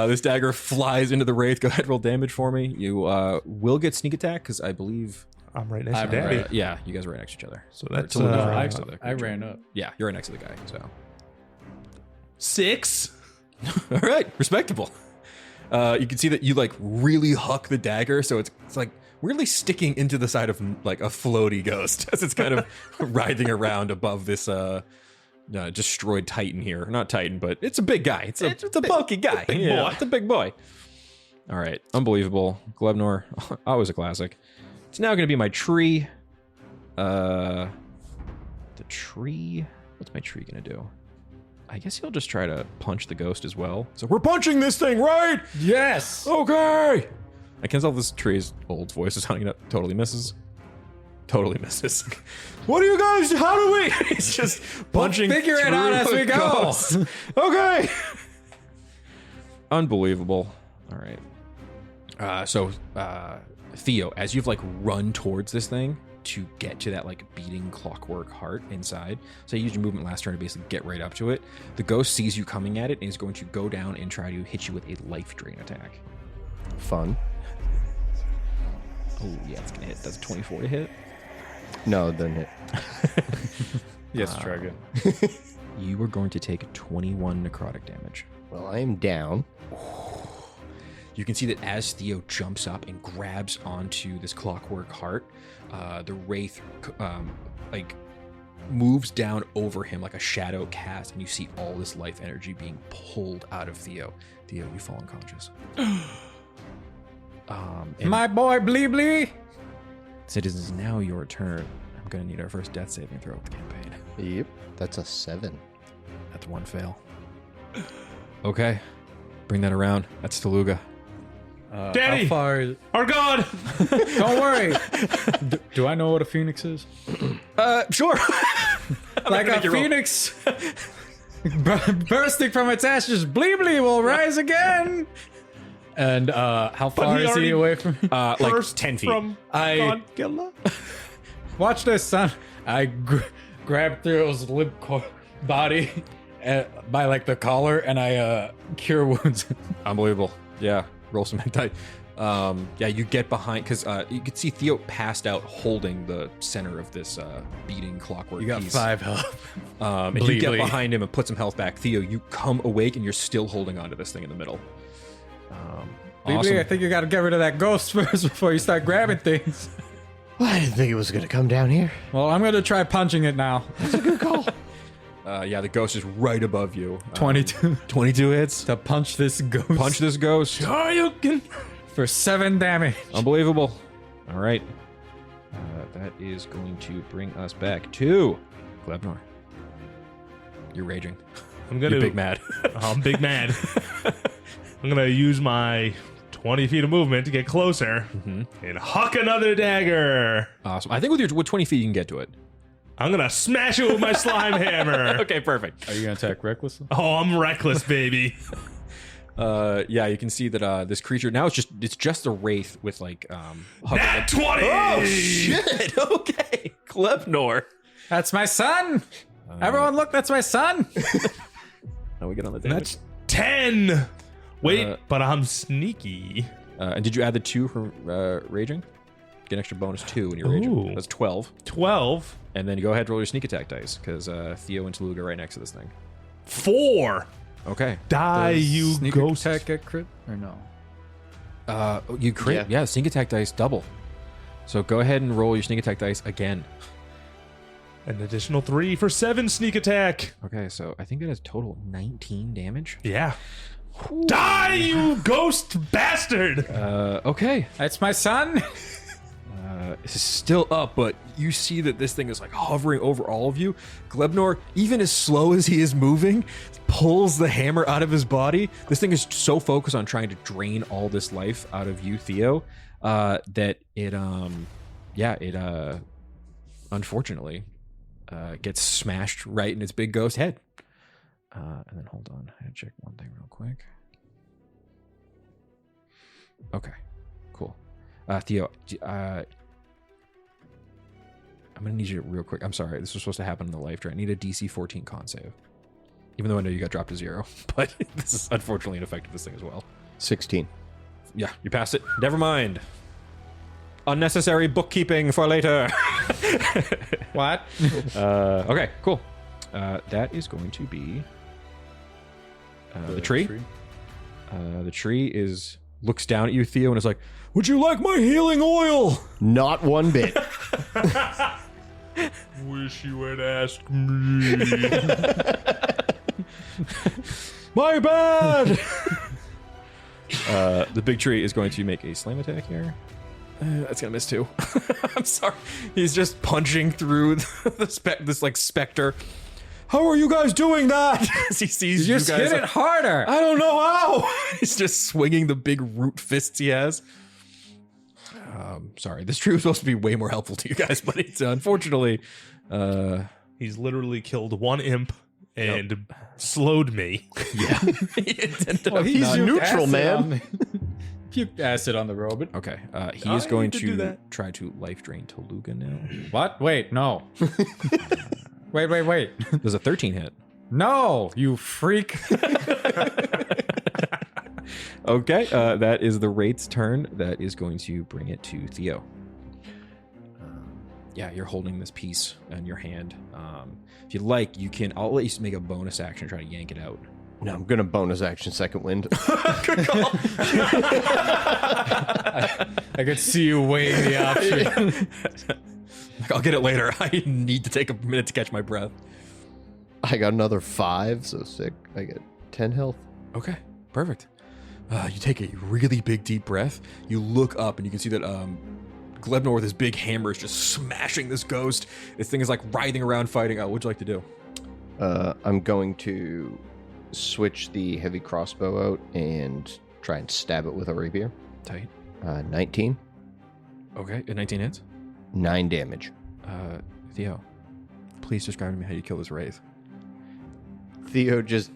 This dagger flies into the wraith. Go ahead, roll damage for me. You will get sneak attack because I believe. I'm right next to I'm Daddy. right. Yeah, you guys are right next to each other. So that's Tooluuga's right I, next to the I creature. ran up. Yeah, you're right next to the guy. So. 6. All right, respectable. You can see that you like really huck the dagger, so it's like weirdly sticking into the side of like a floaty ghost as it's kind of writhing around above this destroyed Titan here. Not Titan, but it's a big guy. It's a bulky guy. big Yeah, boy. it's a big boy. All right, unbelievable. Glebnor, always a classic. It's now going to be my tree. The tree. What's my tree going to do? I guess he'll just try to punch the ghost as well. So we're punching this thing, right? Yes. Okay. I can't tell if this tree's old voice is sounding up. Totally misses. Totally misses. What do you guys? How do we? He's just punching. figure it through out as a we go. ghost. Okay. Unbelievable. All right. So Theo, as you've like run towards this thing to get to that like beating clockwork heart inside, so you use your movement last turn to basically get right up to it. The ghost sees you coming at it and is going to go down and try to hit you with a life drain attack. Fun. Oh yeah, it's gonna hit. Does a 24 to hit? No, it doesn't hit. Yes, try again. You are going to take 21 necrotic damage. Well, I am down. You can see that as Theo jumps up and grabs onto this clockwork heart, the wraith like moves down over him like a shadow cast, and you see all this life energy being pulled out of Theo. Theo, you fall unconscious. And My boy Bleebly. it is now your turn. I'm going to need our first death saving throw of the campaign. Yep. That's a 7. That's one fail. Okay. Bring that around. That's Tooluuga. Daddy! How far is... Our God! Don't worry. Do I know what a phoenix is? Sure. Like a phoenix bursting from its ashes, Bleebly will rise again. And how far he is already- he away from me? Like First 10 feet. from I- Glekilak? Watch this, son. I grab Theo's body by like the collar, and I cure wounds. Unbelievable. Yeah. Roll some hit die. Yeah, you get behind because you can see Theo passed out holding the center of this beating clockwork You got piece. 5 health. And you get Bleebly. behind him and put some health back. Theo, you come awake and you're still holding onto this thing in the middle. Bleebly, Awesome. I think you got to get rid of that ghost first before you start grabbing things. Well, I didn't think it was going to come down here. Well, I'm going to try punching it now. Yeah, the ghost is right above you. 22 22 hits. to punch this ghost. Punch this ghost. Oh, you can. for 7 damage. Unbelievable. All right. That is going to bring us back to Glebnor. You're raging. I'm gonna. You're big mad. I'm big mad. I'm gonna use my 20 feet of movement to get closer and huck another dagger. Awesome. I think with 20 feet you can get to it. I'm gonna smash it with my slime hammer. Okay, perfect. Are you going to attack recklessly? Oh, I'm reckless, baby. Yeah, you can see that this creature now it's just a wraith with like Nat 20. Oh shit! Okay, Glebnor. That's my son. Everyone, look, that's my son. Now we get on the damage. That's 10. Wait, Uh, but I'm sneaky. And did you add the 2 for raging? Get an extra bonus 2 when you're raging. Ooh. That's 12. 12. And then you go ahead and roll your sneak attack dice, because Theo and Tooluuga are right next to this thing. 4. Okay. Die, Does you sneak ghost. attack get crit or no? You crit. Yeah, sneak attack dice double. So go ahead and roll your sneak attack dice again. An additional 3 for 7 sneak attack. Okay, so I think that has total 19 damage. Yeah. Die, you ghost bastard. Okay. That's my son. This is still up, but you see that this thing is like hovering over all of you. Glebnor, even as slow as he is moving, pulls the hammer out of his body. This thing is so focused on trying to drain all this life out of you, Theo, that it unfortunately gets smashed right in its big ghost head. And then hold on, I gotta check one thing real quick. Okay, cool. Theo, I'm gonna need you real quick. I'm sorry, this was supposed to happen in the life drain. I need a DC 14 con save. Even though I know you got dropped to 0, but this is unfortunately an effect of this thing as well. 16. Yeah, you passed it. Never mind. Unnecessary bookkeeping for later. What? Okay, cool. That is going to be the tree. The tree looks down at you, Theo, and is like, "Would you like my healing oil?" Not one bit. Wish you had asked me. My bad. The big tree is going to make a slam attack here. That's gonna miss too. I'm sorry. He's just punching through this like specter. How are you guys doing that? As he sees You you just guys. hit it harder. I don't know how. He's just swinging the big root fists he has. Sorry, this tree was supposed to be way more helpful to you guys, but it's unfortunately. He's literally killed one imp and slowed me. Yeah. Well, He's puked neutral, acid man. on the- Puked acid on the robot. Okay. He Oh, is going you did do to that. try to life drain Tooluuga now. What? Wait, no. Wait. There's a 13 hit. No, you freak. Okay, that is the Wraith's turn. That is going to bring it to Theo. Yeah, you're holding this piece in your hand. If you'd like, I'll let you make a bonus action and try to yank it out. No, I'm gonna bonus action second wind. Good call. I could see you weighing the option. I'll get it later. I need to take a minute to catch my breath. I got another 5, so sick. I get 10 health. Okay, perfect. You take a really big, deep breath. You look up and you can see that Glebnor with his big hammer is just smashing this ghost. This thing is like writhing around fighting. What'd you like to do? I'm going to switch the heavy crossbow out and try and stab it with a rapier. Tight. 19. Okay, 19 hits. 9 damage. Theo, please describe to me how you kill this wraith. Theo just,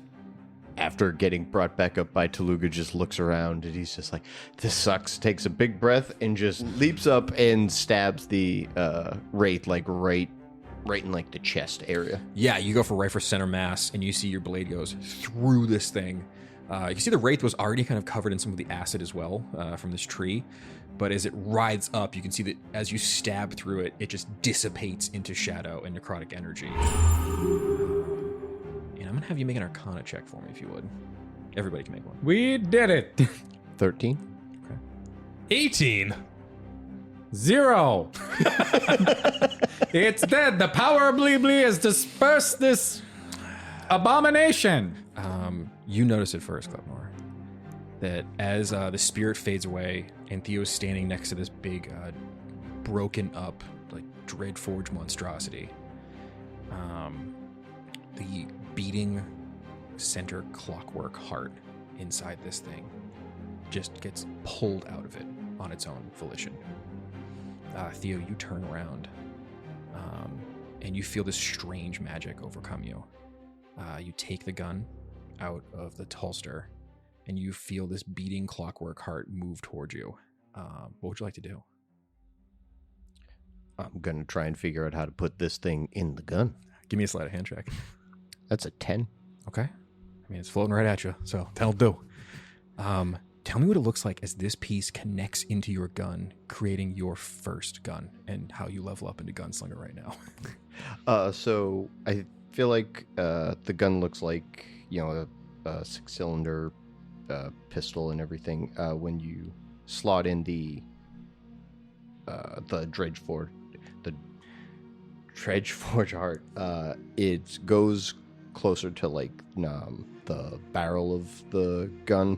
after getting brought back up by Tooluuga, just looks around and he's just like, this sucks. Takes a big breath and just leaps up and stabs the wraith like right in like the chest area. Yeah, you go for center mass, and you see your blade goes through this thing. You can see the wraith was already kind of covered in some of the acid as well from this tree. But as it rides up, you can see that as you stab through it, it just dissipates into shadow and necrotic energy. And I'm going to have you make an Arcana check for me, if you would. Everybody can make one. We did it. 13. 18. 0. It's dead. The power of Bleeblee has dispersed this abomination. You notice it first, Glebnor, that as the spirit fades away and Theo's standing next to this big, broken up, like Dreadforge monstrosity, the beating center clockwork heart inside this thing just gets pulled out of it on its own volition. Theo, you turn around and you feel this strange magic overcome you. You take the gun out of the holster and you feel this beating clockwork heart move towards you. What would you like to do? I'm going to try and figure out how to put this thing in the gun. Give me a sleight of hand check. That's a 10. Okay. I mean, it's floating right at you, so that'll do. Tell me what it looks like as this piece connects into your gun, creating your first gun, and how you level up into gunslinger right now. So I feel like the gun looks like, you know, a 6-cylinder pistol and everything. When you slot in the Dredge Forge heart, it goes closer to like the barrel of the gun,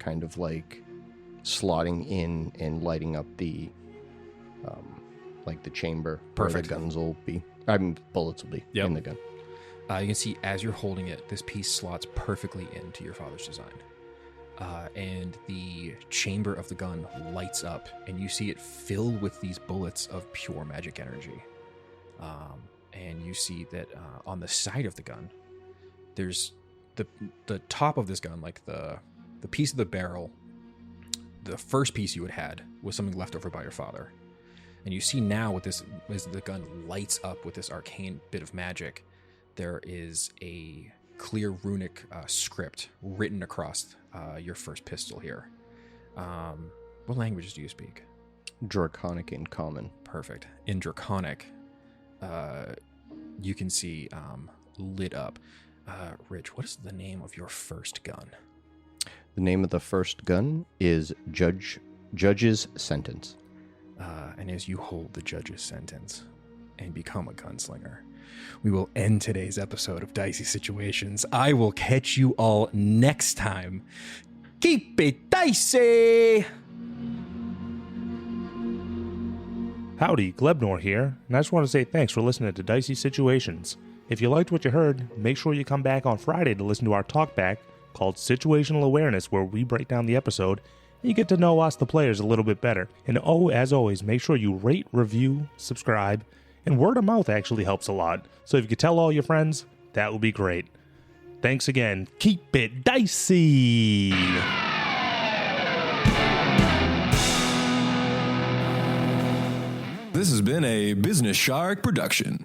kind of like slotting in and lighting up the like the chamber. Perfect. Where the guns will be. Bullets will be in the gun. You can see as you're holding it, this piece slots perfectly into your father's design. And the chamber of the gun lights up, and you see it fill with these bullets of pure magic energy. And you see that on the side of the gun, there's the top of this gun, like the piece of the barrel. The first piece you had was something left over by your father. And you see now with this, as the gun lights up with this arcane bit of magic, there is a clear runic script written across your first pistol here. What languages do you speak? Draconic and Common. Perfect. In Draconic, you can see lit up. Rich, what is the name of your first gun? The name of the first gun is Judge's Sentence. And as you hold the judge's sentence and become a gunslinger, we will end today's episode of Dicey Situations. I will catch you all next time. Keep it dicey! Howdy, Glebnor here, and I just want to say thanks for listening to Dicey Situations. If you liked what you heard, make sure you come back on Friday to listen to our talkback called Situational Awareness, where we break down the episode and you get to know us, the players, a little bit better. And as always, make sure you rate, review, subscribe, and word of mouth actually helps a lot. So if you could tell all your friends, that would be great. Thanks again. Keep it dicey! This has been a Business Shark production.